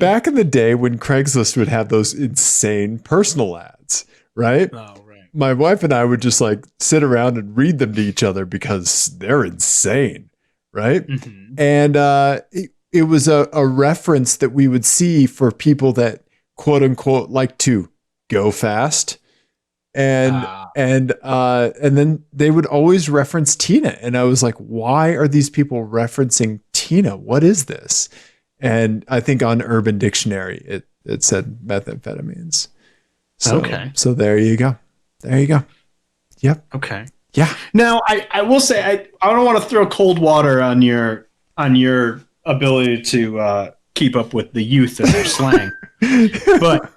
Back in the day when Craigslist would have those insane personal ads, right? Oh, right. My wife and I would just like sit around and read them to each other because they're insane, right? Mm-hmm. And it was a reference that we would see for people that quote unquote like to go fast. And then they would always reference Tina. And I was like, why are these people referencing Tina? What is this? And I think on Urban Dictionary, it said methamphetamines. So there you go. Yep. Okay. Yeah. Now I will say I don't want to throw cold water on your ability to keep up with the youth and their slang, but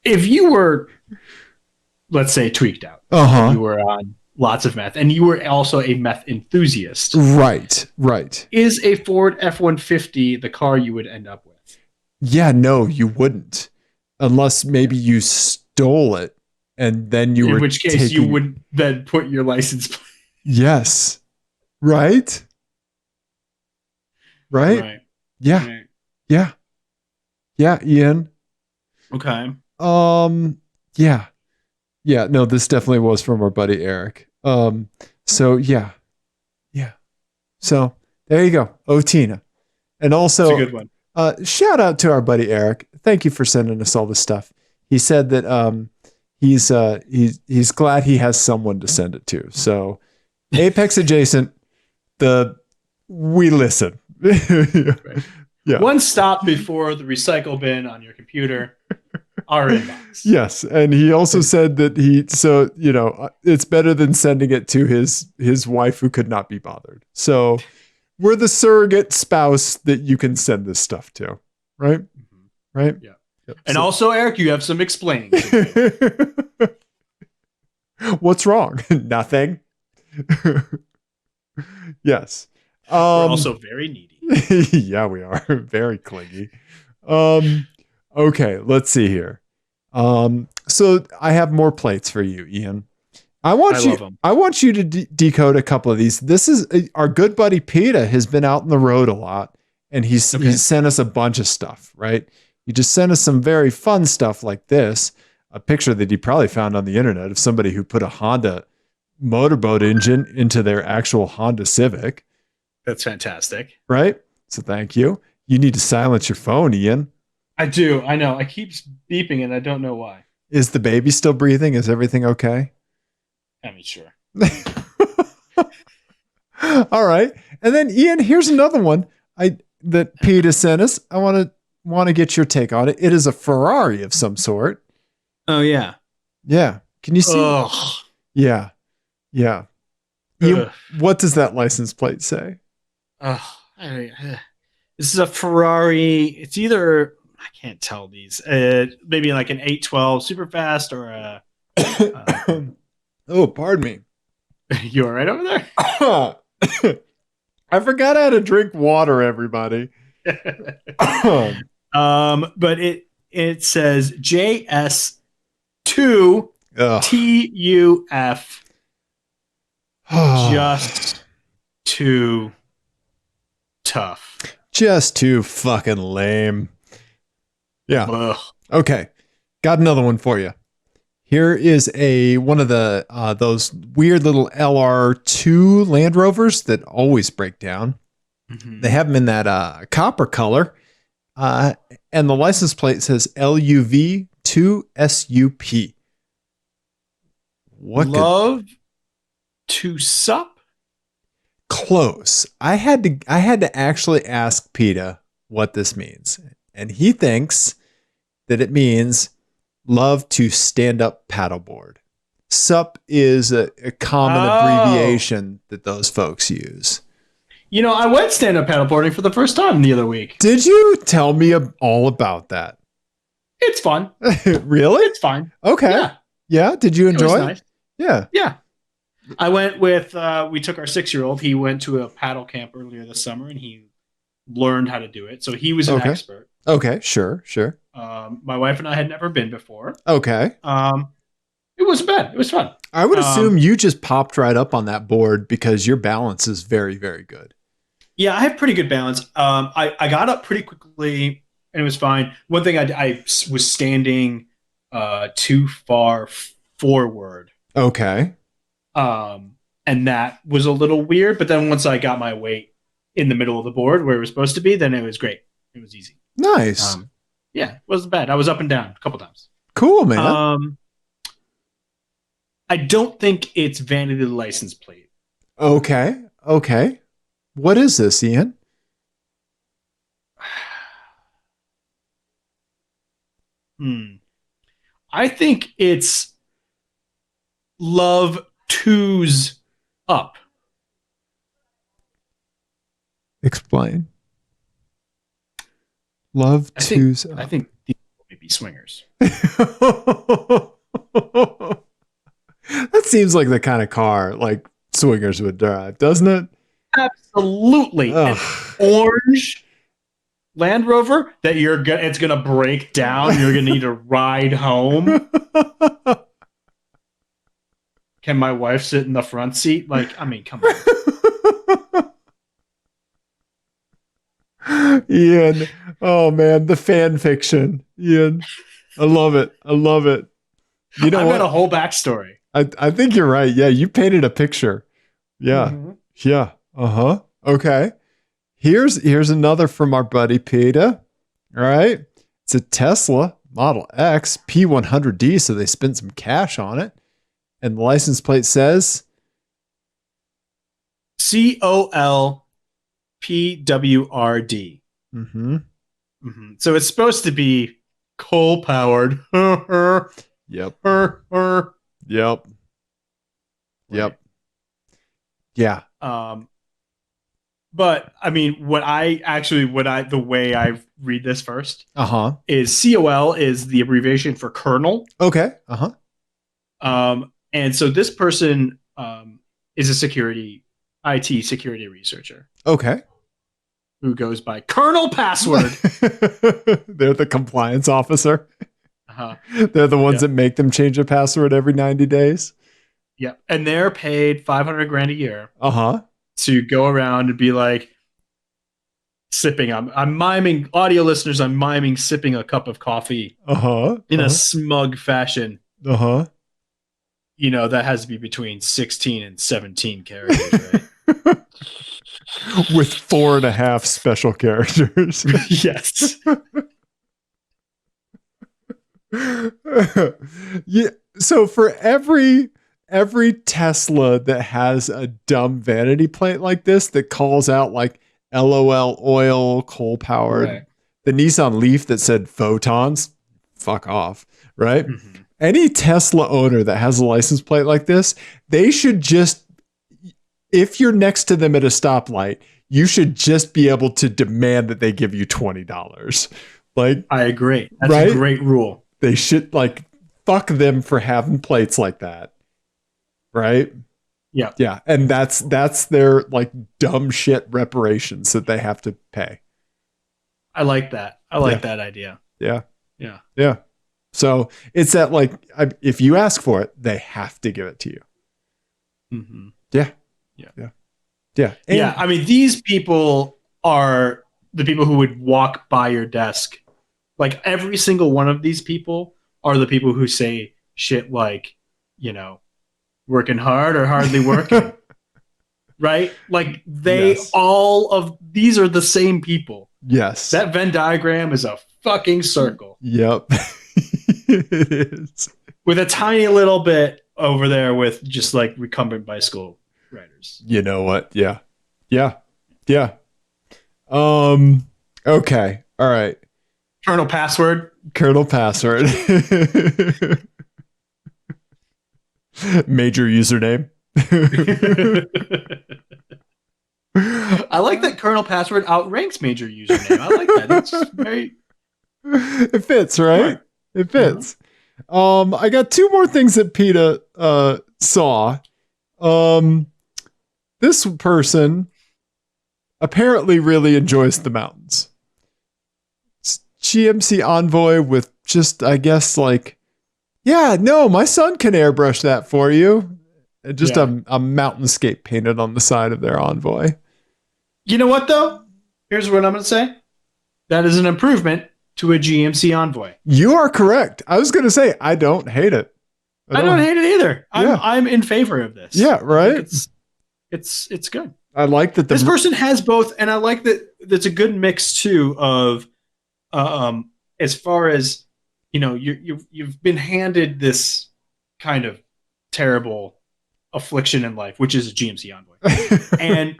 if you were, let's say, tweaked out, you were on lots of meth, and you were also a meth enthusiast, right, is a Ford F-150 the car you would end up with? Yeah, no, you wouldn't, unless maybe you stole it and then you were. In which case, you would then put your license plate. Yes. Right. Yeah. Right. Yeah, Ian. Okay. Yeah. No, this definitely was from our buddy Eric. So yeah. So there you go. Oh, Tina. And also, that's a good one. Shout out to our buddy Eric. Thank you for sending us all this stuff. He said that he's glad he has someone to send it to. So Apex adjacent, we listen. Right. Yeah. One stop before the recycle bin on your computer, our inbox. Yes, and he also said that it's better than sending it to his wife who could not be bothered. So we're the surrogate spouse that you can send this stuff to, right? Mm-hmm. Right? Yeah. Yep. And also, Eric, you have some explaining to do. What's wrong? Nothing. Yes. We're also very needy. Yeah, we are. Very clingy. Okay, let's see here. So I have more plates for you, Ian. I want you to decode a couple of these. This is our good buddy PETA has been out on the road a lot, and he's sent us a bunch of stuff, right? He just sent us some very fun stuff like this, a picture that he probably found on the internet of somebody who put a Honda motorboat engine into their actual Honda Civic. That's fantastic. Right? So thank you. You need to silence your phone, Ian. I do. I know. I keep beeping and I don't know why. Is the baby still breathing? Is everything okay? I mean, sure. All right. And then Ian, here's another one that Peter sent us. I want to get your take on it. It is a Ferrari of some sort. Oh yeah. Yeah. Can you see? Ugh. Yeah. Yeah. Ian, Ugh. what does that license plate say? Ugh. This is a Ferrari. It's either I can't tell these. Maybe like an 812 super fast or a. Oh, pardon me. You all right over there? I forgot how to drink water, everybody. But it says JS2 Ugh. TUF. Just too tough. Just too fucking lame. Yeah. Ugh. Okay. Got another one for you. Here is one of the those weird little LR2 Land Rovers that always break down. Mm-hmm. They have them in that copper color. And the license plate says LUV2SUP. What Love to sup? Close. I had to actually ask PETA what this means. And he thinks that it means love to stand up paddleboard. SUP is a common abbreviation that those folks use. You know, I went stand up paddleboarding for the first time the other week. Did you tell me all about that? It's fun. Really? It's fine. Okay. Yeah. Did you enjoy it? Nice. Yeah. Yeah. I went with, we took our 6-year-old. He went to a paddle camp earlier this summer and he learned how to do it. So he was an expert. Okay. Sure. My wife and I had never been before. Okay. It wasn't bad. It was fun. I would assume you just popped right up on that board because your balance is very, very good. Yeah, I have pretty good balance. I got up pretty quickly and it was fine. One thing I was standing too far forward. Okay. And that was a little weird. But then once I got my weight in the middle of the board where it was supposed to be, then it was great. It was easy. Nice. Yeah, it wasn't bad. I was up and down a couple times. Cool, man. I don't think it's vanity license plate. Okay. What is this, Ian? I think it's love twos up. Explain. Love twos up. I think these may be swingers. That seems like the kind of car like swingers would drive, doesn't it? Absolutely. An orange Land Rover that it's gonna break down. You're gonna need to ride home. Can my wife sit in the front seat? Like, I mean, come on. Ian. Oh man, the fan fiction. Ian. I love it. You know I've what? got a whole backstory. I think you're right. Yeah, you painted a picture. Yeah. Mm-hmm. Yeah. Uh-huh. Okay. Here's another from our buddy PETA. All right. It's a Tesla Model X P100D, so they spent some cash on it. And the license plate says COLPWRD. Mm-hmm. Mm-hmm. So it's supposed to be coal powered. Yep. Right. Yeah. But I mean, the way I read this first, is COL is the abbreviation for kernel. Okay. And so this person is a IT security researcher. Okay. Who goes by Colonel Password. They're the compliance officer. Uh-huh. They're the ones that make them change a password every 90 days. Yep. And they're paid $500,000 a year. To go around and be like sipping. I'm miming audio listeners. I'm miming sipping a cup of coffee in a smug fashion. You know, that has to be between 16 and 17 characters, right? With 4.5 special characters. Yes. Yeah. So for every every Tesla that has a dumb vanity plate like this that calls out like LOL oil, coal powered, Right. the Nissan Leaf that said photons, fuck off, right? Mm-hmm. Any Tesla owner that has a license plate like this, they should just, if you're next to them at a stoplight, you should just be able to demand that they give you $20. Like, I agree. That's a right? great rule. They should like fuck them for having plates like that. Right? Yeah. Yeah. And that's their like dumb shit reparations that they have to pay. I like that. I like that idea. Yeah. Yeah. Yeah. So it's that like, if you ask for it, they have to give it to you. Mm-hmm. Yeah. Yeah. Yeah. Yeah. And Yeah. I mean, these people are the people who would walk by your desk. Like every single one of these people are the people who say shit like, working hard or hardly working. Right? Like all of these are the same people. Yes. That Venn diagram is a fucking circle. Yep. It is. With a tiny little bit over there with just like recumbent bicycle riders. You know what? Yeah. Yeah. Yeah. Okay. All right. Kernel password. Kernel password. Major username. I like that kernel password outranks major username. I like that. It's very. It fits, right? Smart. It fits. I got two more things that PETA saw. This person apparently really enjoys the mountains. It's GMC Envoy with just, I guess, like, yeah, no, my son can airbrush that for you. Just a mountainscape painted on the side of their Envoy. You know what, though? Here's what I'm going to say. That is an improvement to a GMC Envoy. You are correct. I was going to say, I don't hate it. I don't hate it either. Yeah. I'm in favor of this. Yeah, right? It's good. I like that this person has both, and I like that that's a good mix too of as far as you've been handed this kind of terrible affliction in life, which is a GMC Envoy. And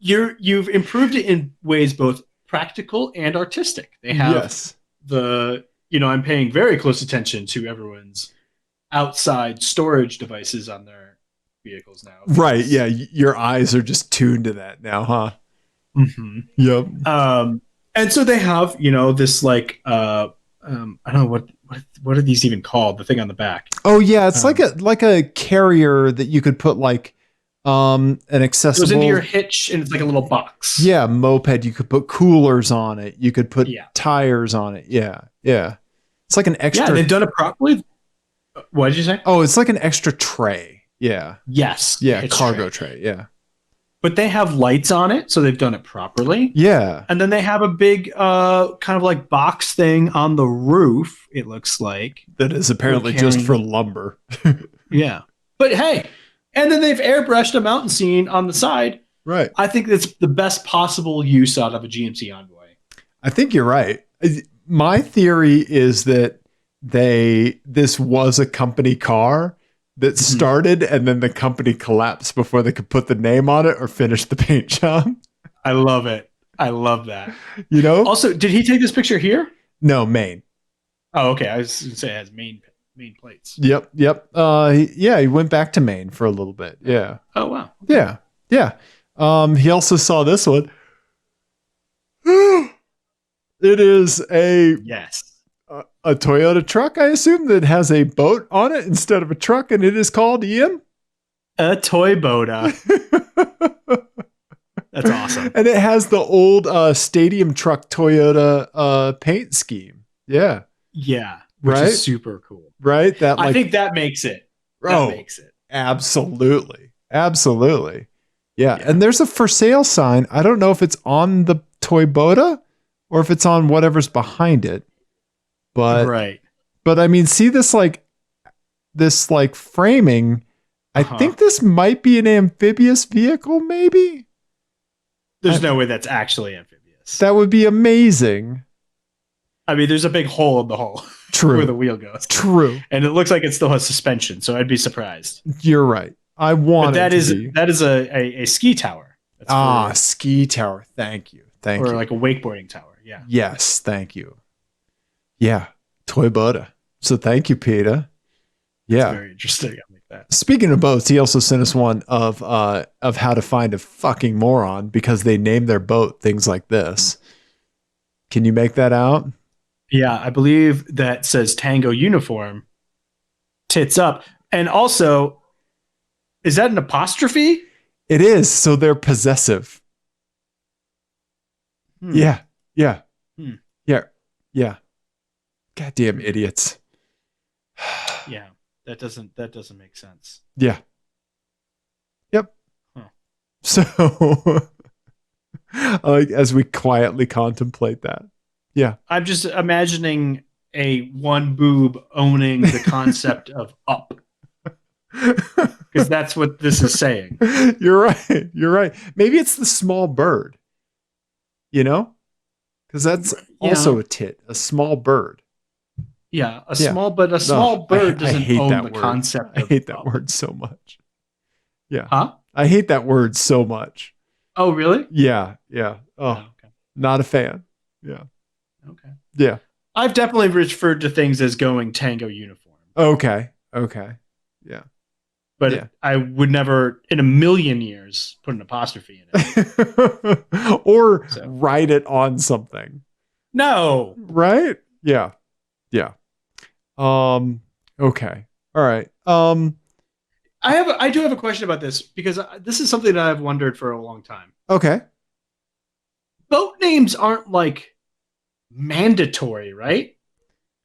you've improved it in ways both practical and artistic. They have I'm paying very close attention to everyone's outside storage devices on their vehicles now. Right. Yeah. Your eyes are just tuned to that now, huh? Mm-hmm. Yep. And so they have, this like, I don't know what are these even called? The thing on the back. Oh yeah. It's like a carrier that you could put like, an accessible. It goes into your hitch and it's like a little box. Yeah. Moped. You could put coolers on it. You could put tires on it. Yeah. Yeah. It's like an extra. Yeah. They've done it properly. What did you say? Oh, it's like an extra tray. Yeah. Yes. Yeah. Cargo tray. Yeah. But they have lights on it, so they've done it properly. Yeah. And then they have a big kind of like box thing on the roof, it looks like. That is apparently just for lumber. Yeah. But hey, and then they've airbrushed a mountain scene on the side. Right. I think that's the best possible use out of a GMC Envoy. I think you're right. My theory is that this was a company car that started and then the company collapsed before they could put the name on it or finish the paint job. I love it. I love that. Also, did he take this picture here? No, Maine. Oh, okay. I was going to say it has Maine plates. Yep. He went back to Maine for a little bit. Yeah. Oh, wow. Yeah. Yeah. He also saw this one. It is a Toyota truck, I assume, that has a boat on it instead of a truck, and it is called, Ian? A toy boda. That's awesome. And it has the old stadium truck Toyota paint scheme. Yeah. Yeah. Which is super cool. Right? I think that makes it. That makes it. Absolutely. Absolutely. Yeah. And there's a for sale sign. I don't know if it's on the toy boda or if it's on whatever's behind it. But I mean, see this like framing. I think this might be an amphibious vehicle, maybe. There's no way that's actually amphibious. That would be amazing. I mean, there's a big hole in the hull True. where the wheel goes. True. And it looks like it still has suspension, so I'd be surprised. You're right. I want But it to be. that is a ski tower. That's Ski tower. Thank you. Thank you. Or like a wakeboarding tower. Yeah. Yes. Thank you. Yeah. Toy Boda. So thank you, Peter. Yeah. Very interesting. I like that. Speaking of boats, he also sent us one of how to find a fucking moron because they name their boat things like this. Can you make that out? Yeah, I believe that says Tango uniform, tits up. And also, is that an apostrophe? It is. So they're possessive. Yeah. Yeah. Yeah. Yeah. Goddamn idiots. Yeah, that doesn't make sense. Yeah. Yep. Huh. So like as we quietly contemplate that. Yeah. I'm just imagining a one boob owning the concept of up. Because that's what this is saying. You're right. You're right. Maybe it's the small bird. You know? Because that's also a tit, a small bird. Yeah, a small bird doesn't own the concept. I hate that word so much. Yeah. Huh? I hate that word so much. Oh, really? Yeah. Yeah. Oh, okay. Not a fan. Yeah. Okay. Yeah. I've definitely referred to things as going Tango uniform. Okay. Okay. Yeah. But I would never in a million years put an apostrophe in it. Or write it on something. No. Right? Yeah. Yeah. Okay. All right. I do have a question about this because this is something that I've wondered for a long time. Okay. Boat names aren't like mandatory, right?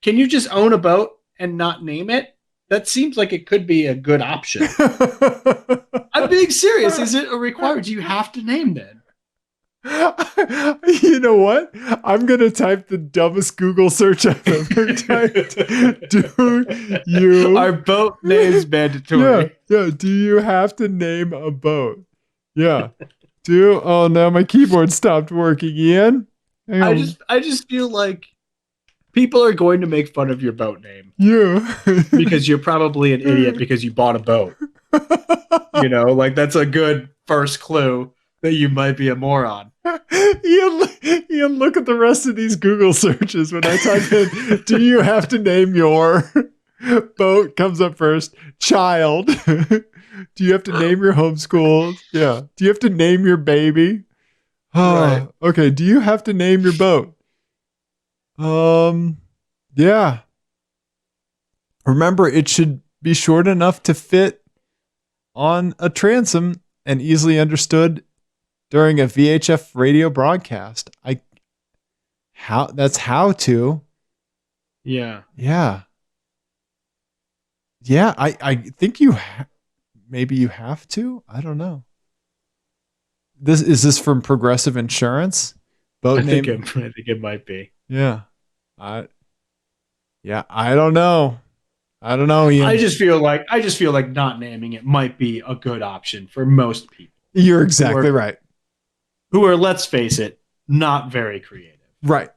Can you just own a boat and not name it? That seems like it could be a good option. I'm being serious. Is it a required? Do you have to name them? You know what? I'm going to type the dumbest Google search I've ever typed. Do you... Are boat names mandatory? Yeah. Do you have to name a boat? Yeah. Oh, now my keyboard stopped working, Ian. I just feel like people are going to make fun of your boat name. Yeah. Because you're probably an idiot because you bought a boat. You know, like that's a good first clue that you might be a moron. Ian, look at the rest of these Google searches. When I type in, do you have to name your boat comes up first. Child. Do you have to name your homeschool? Yeah. Do you have to name your baby? Right. Okay. Do you have to name your boat? Yeah. Remember, it should be short enough to fit on a transom and easily understood during a VHF radio broadcast. That's how to. Yeah. Yeah. Yeah. I think maybe you have to. I don't know. Is this from Progressive Insurance? Boat name? I think it might be. Yeah. I don't know. Ian. I just feel like not naming it might be a good option for most people. You're exactly right. Who are, let's face it, not very creative. Right.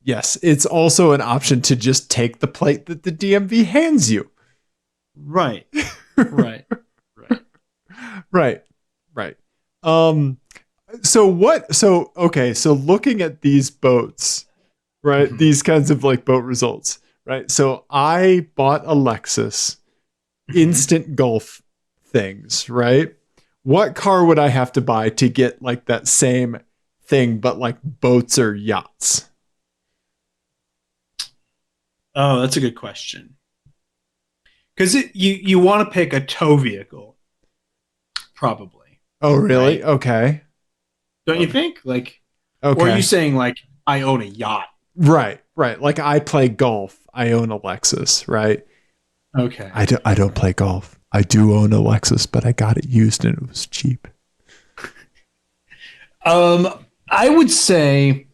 Yes. It's also an option to just take the plate that the DMV hands you. Right. So looking at these boats, right? Mm-hmm. These kinds of like boat results, right? So I bought a Lexus instant Gulf things, right? What car would I have to buy to get like that same thing, but like boats or yachts? Oh, that's a good question. Because you want to pick a tow vehicle, probably. Oh, really? Right? Okay. Don't you think? Like, okay. Or are you saying like I own a yacht? Right. Like I play golf. I own a Lexus, right? Okay. I don't play golf. I do own a Lexus, but I got it used and it was cheap. I would say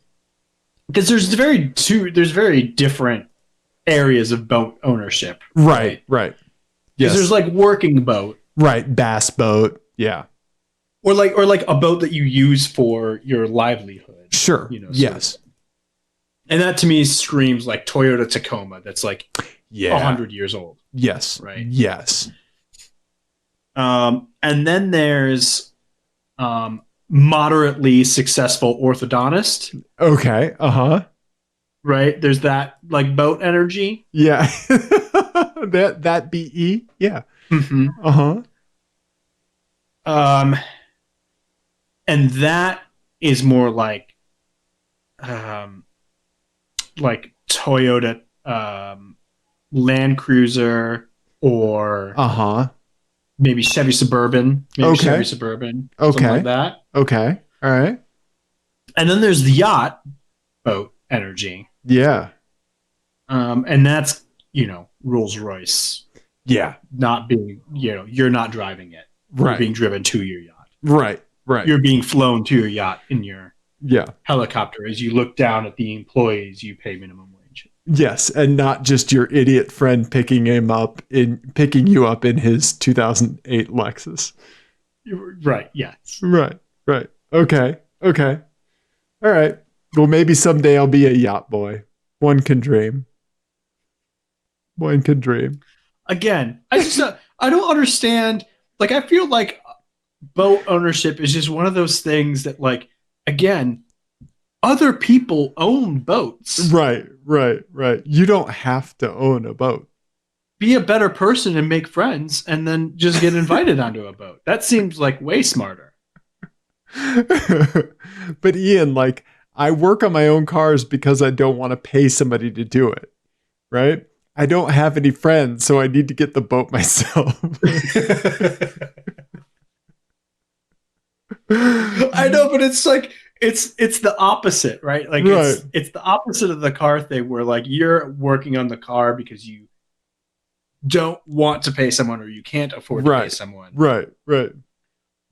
because there's very different areas of boat ownership. Right. Yes. There's like working boat. Right. Bass boat. Yeah. Or like a boat that you use for your livelihood. Sure. You know. Yes. And that to me screams like Toyota Tacoma. That's like Yeah. 100 years old, Yes. right? Yes. And then there's moderately successful orthodontist, Okay. Uh-huh. right? There's that like boat energy. Yeah. that BE. Yeah. Mm-hmm. Uh-huh. Um, and that is more um, like Toyota Land Cruiser or Uh-huh. maybe Chevy Suburban, Okay. something like Okay. that. Okay. All right. And then there's the yacht boat energy, Yeah. and that's Rolls Royce Yeah. not being you're not driving it, you're Right. being driven to your yacht, Right. Right. you're being flown to your yacht in your Yeah. helicopter as you look down at the employees you pay minimum wage. Yes, and not just your idiot friend picking you up in his 2008 Lexus. Right, yes. Right. Right. Okay. Okay. All right. Well, maybe someday I'll be a yacht boy. One can dream. One can dream. Again, I don't understand. Like, I feel like boat ownership is just one of those things that, like, again, other people own boats. Right. Right. Right. You don't have to own a boat. Be a better person and make friends, and then just get invited onto a boat. That seems like way smarter. But Ian, like, I work on my own cars because I don't want to pay somebody to do it. Right? I don't have any friends, so I need to get the boat myself. I know, but it's like it's the opposite, right? Like Right. it's the opposite of the car thing where like you're working on the car because you don't want to pay someone or you can't afford to pay someone. Right. Right.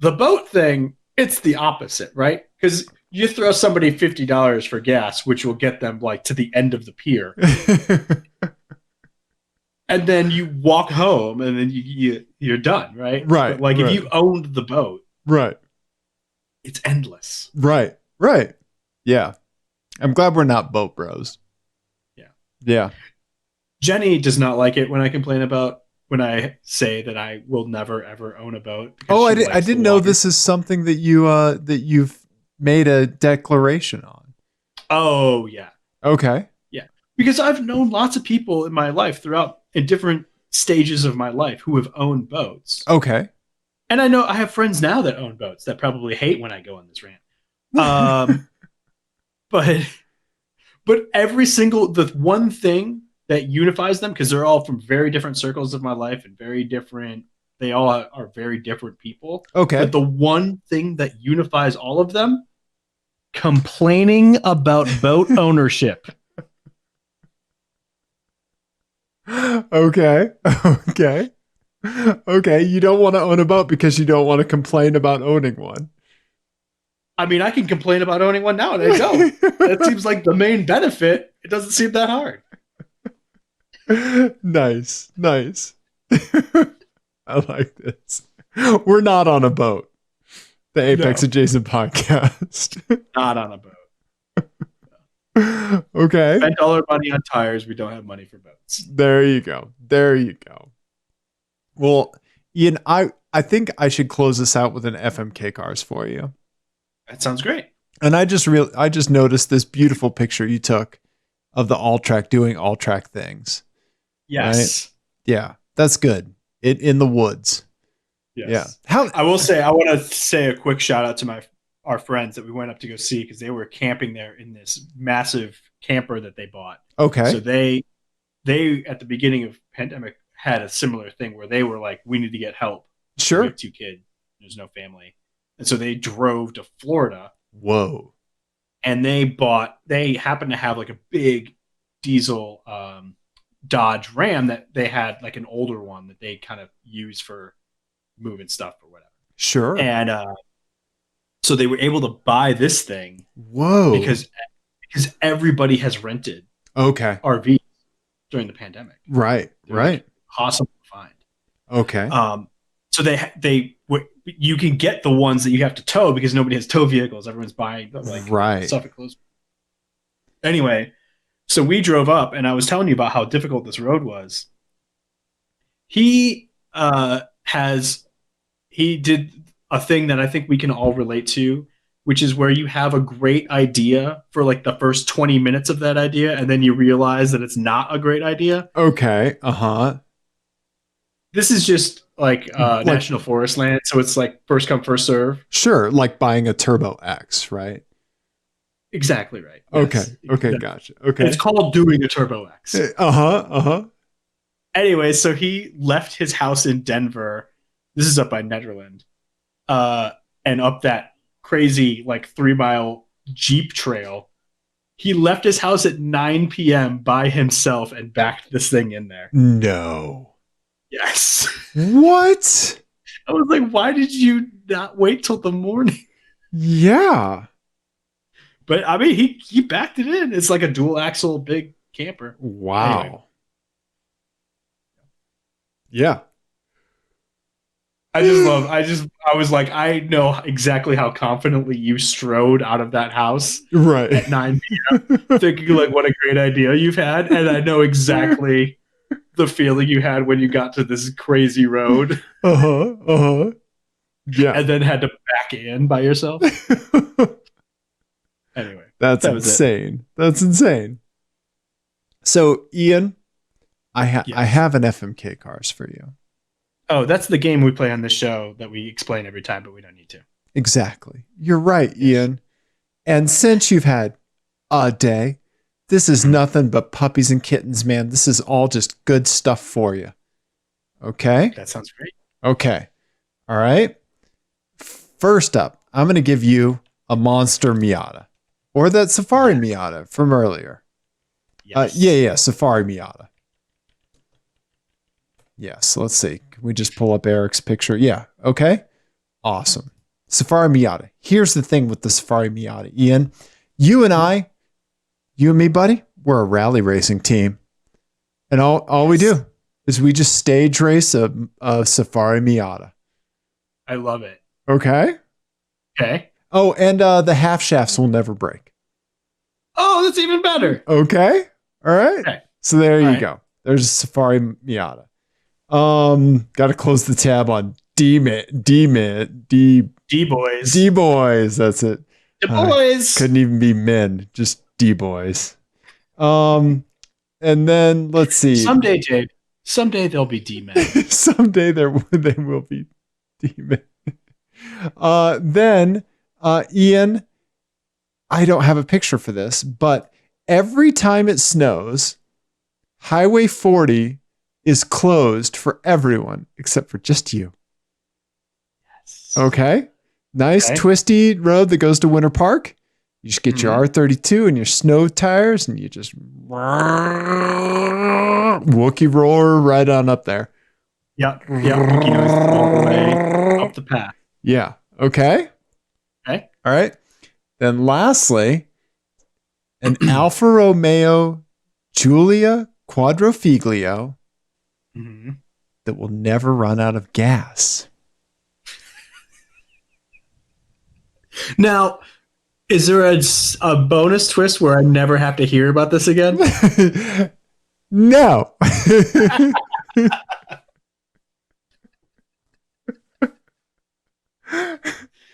The boat thing, it's the opposite, right? Because you throw somebody $50 for gas, which will get them like to the end of the pier. And then you walk home and then you're done, right? Right. But like right. if you owned the boat, Right. it's endless. Right. Right. Yeah. I'm glad we're not boat bros. Yeah. Yeah. Jenny does not like it when I complain about when I say that I will never ever own a boat. Oh, I didn't know this is something that you've made a declaration on. Oh yeah. Okay. Yeah. Because I've known lots of people in my life in different stages of my life who have owned boats. Okay. And I know I have friends now that own boats that probably hate when I go on this rant. But the one thing that unifies them, because they're all from very different circles of my life and they all are very different people. Okay. But the one thing that unifies all of them, complaining about boat ownership. Okay. Okay. Okay. You don't want to own a boat because you don't want to complain about owning one. I mean, I can complain about owning one now and I don't. That seems like the main benefit. It doesn't seem that hard. Nice. Nice. I like this. We're not on a boat. The Apex Adjacent podcast. Not on a boat. Okay. Spent all our money on tires. We don't have money for boats. There you go. There you go. Well, Ian, I think I should close this out with an FMK cars for you. That sounds great. And I just noticed this beautiful picture you took of the all-track doing all-track things. Yes. Right? Yeah, that's good. In the woods. Yes. Yeah. I want to say a quick shout out to our friends that we went up to go see because they were camping there in this massive camper that they bought. Okay. So they at the beginning of pandemic had a similar thing where they were like, we need to get help. Sure. We have 2 kids. There's no family. And so they drove to Florida. Whoa. And they happened to have like a big diesel Dodge Ram that they had like an older one that they kind of use for moving stuff or whatever. Sure. And so they were able to buy this thing. Whoa. Because everybody has rented RVs during the pandemic. Right. They're right. Possible to find. Okay. So you can get the ones that you have to tow because nobody has tow vehicles. Everyone's buying like stuff at close. Anyway, So we drove up, and I was telling you about how difficult this road was. He has he did a thing that I think we can all relate to, which is where you have a great idea for like the first 20 minutes of that idea, and then you realize that it's not a great idea. Okay. Uh-huh. This is just like Like, national forest land, so it's like first come, first serve. sure, like buying a Turbo X, right? Exactly right. Okay. Yes. Okay, Exactly. gotcha. Okay. It's called doing a Turbo X. Uh-huh. Uh-huh. Anyway, so he left his house in Denver. This is up by Netherland. Uh, and up that crazy like 3 mile Jeep trail. He left his house at 9 p.m. by himself and backed this thing in there. No. Yes. What? I was like, why did you not wait till the morning? Yeah. But I mean, he backed it in. It's like a dual axle big camper. Wow. Anyway, Yeah. I was like, I know exactly how confidently you strode out of that house Right. at 9 p.m. thinking like what a great idea you've had. And I know exactly the feeling you had when you got to this crazy road Uh-huh. Uh-huh. Yeah. and then had to back in by yourself. Anyway, That's that was it. insane. That's insane. So, Ian, I Yes. have an FMK cars for you. Oh, that's the game we play on this show that we explain every time, but we don't need to. Exactly. You're right, Ian. And since you've had a day, this is nothing but puppies and kittens, man. This is all just good stuff for you. Okay? That sounds great. Okay. All right. First up, I'm going to give you a Monster Miata or that Safari Miata from earlier. Yes. Yeah, Safari Miata. Yes, let's see. Can we just pull up Eric's picture? Yeah, okay. Awesome. Safari Miata. Here's the thing with the Safari Miata, Ian. You and me, buddy, we're a rally racing team. And all we do is we just stage race a Safari Miata. I love it. Okay? Okay. Oh, and the half shafts will never break. Oh, that's even better. Okay? All right? Okay. So there you right. go. There's a Safari Miata. Got to close the tab on D boys. D boys. That's it. D boys. Couldn't even be men, just D boys. And then let's see. Someday, Jade. Someday they'll be D men. Someday they will be D men. Then Ian, I don't have a picture for this, but every time it snows, Highway 40 is closed for everyone except for just you. Yes. Okay. Nice twisty road that goes to Winter Park. You just get your R32 and your snow tires and you just Wookie roar right on up there. Yep. Wookie noise all the way up the path. Yeah. Okay. Okay. All right. Then lastly, an Alfa Romeo Giulia Quadrifoglio that will never run out of gas. Now, is there a bonus twist where I never have to hear about this again? No.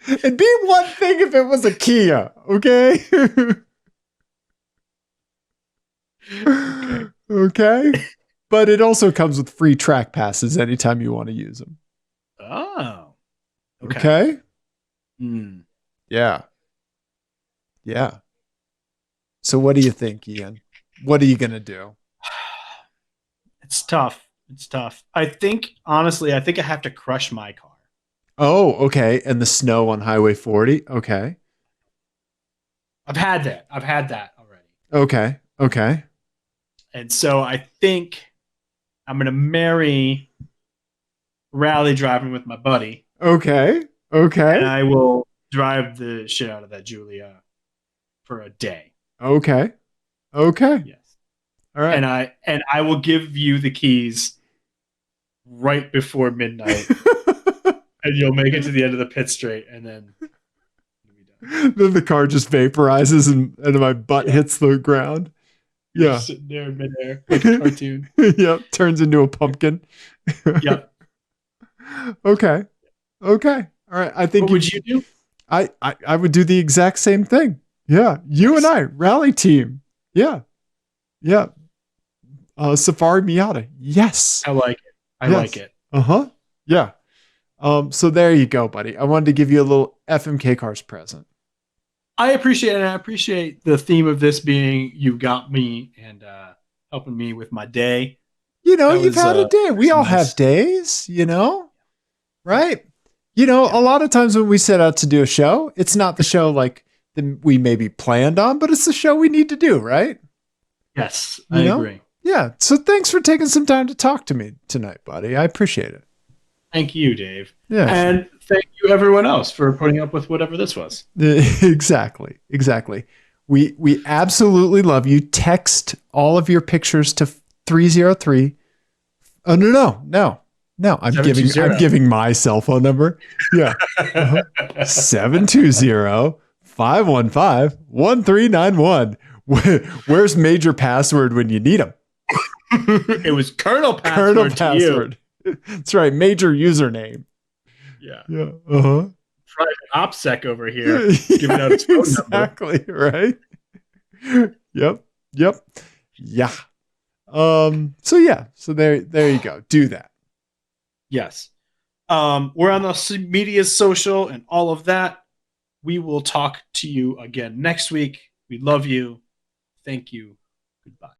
It'd be one thing if it was a Kia, okay? Okay. But it also comes with free track passes anytime you want to use them. Oh. Okay. Hmm. Yeah. Yeah. So what do you think, Ian? What are you going to do? It's tough. It's tough. I think, honestly, I have to crush my car. Oh, okay. And the snow on Highway 40. Okay. I've had that already. Okay. And so I think I'm going to marry rally driving with my buddy. Okay. And I will drive the shit out of that Giulia for a day. Okay. Yes. All right. And I will give you the keys right before midnight. And you'll make it to the end of the pit straight, and then then the car just vaporizes and my butt hits the ground. You're Yeah. just sitting there in midair like a cartoon. Yep. Turns into a pumpkin. Yep. Okay. Okay. All right. I think What would you do? I would do the exact same thing. Yeah. You and Nice. I, rally team. Yeah. Yeah. Safari Miata. Yes. I like it. I like Yes. it. Uh-huh. Yeah. So there you go, buddy. I wanted to give you a little FMK Cars present. I appreciate it. And I appreciate the theme of this being you got me and helping me with my day. You know, That you've was had a day. We all have nice. days, you know, right? You know, Yeah. a lot of times when we set out to do a show, it's not the show like we maybe planned on, but it's the show we need to do, right? Yes, I You know? agree. Yeah. So thanks for taking some time to talk to me tonight, buddy. I appreciate it. Thank you, Dave. Yeah. And thank you, everyone else, for putting up with whatever this was. Exactly. Exactly. We absolutely love you. Text all of your pictures to 303. Oh no. I'm 720. giving my cell phone number. Yeah. 720-515-1391. Where's major password when you need them? It was Colonel Password Colonel to password. That's right. Major username. you. Yeah. Yeah. Uh-huh. Private OPSEC over here giving out his phone number. Exactly. Right. Yep. Yeah. So yeah. So there you go. Do that. Yes. We're on the media, social, and all of that. We will talk to you again next week. We love you. Thank you. Goodbye.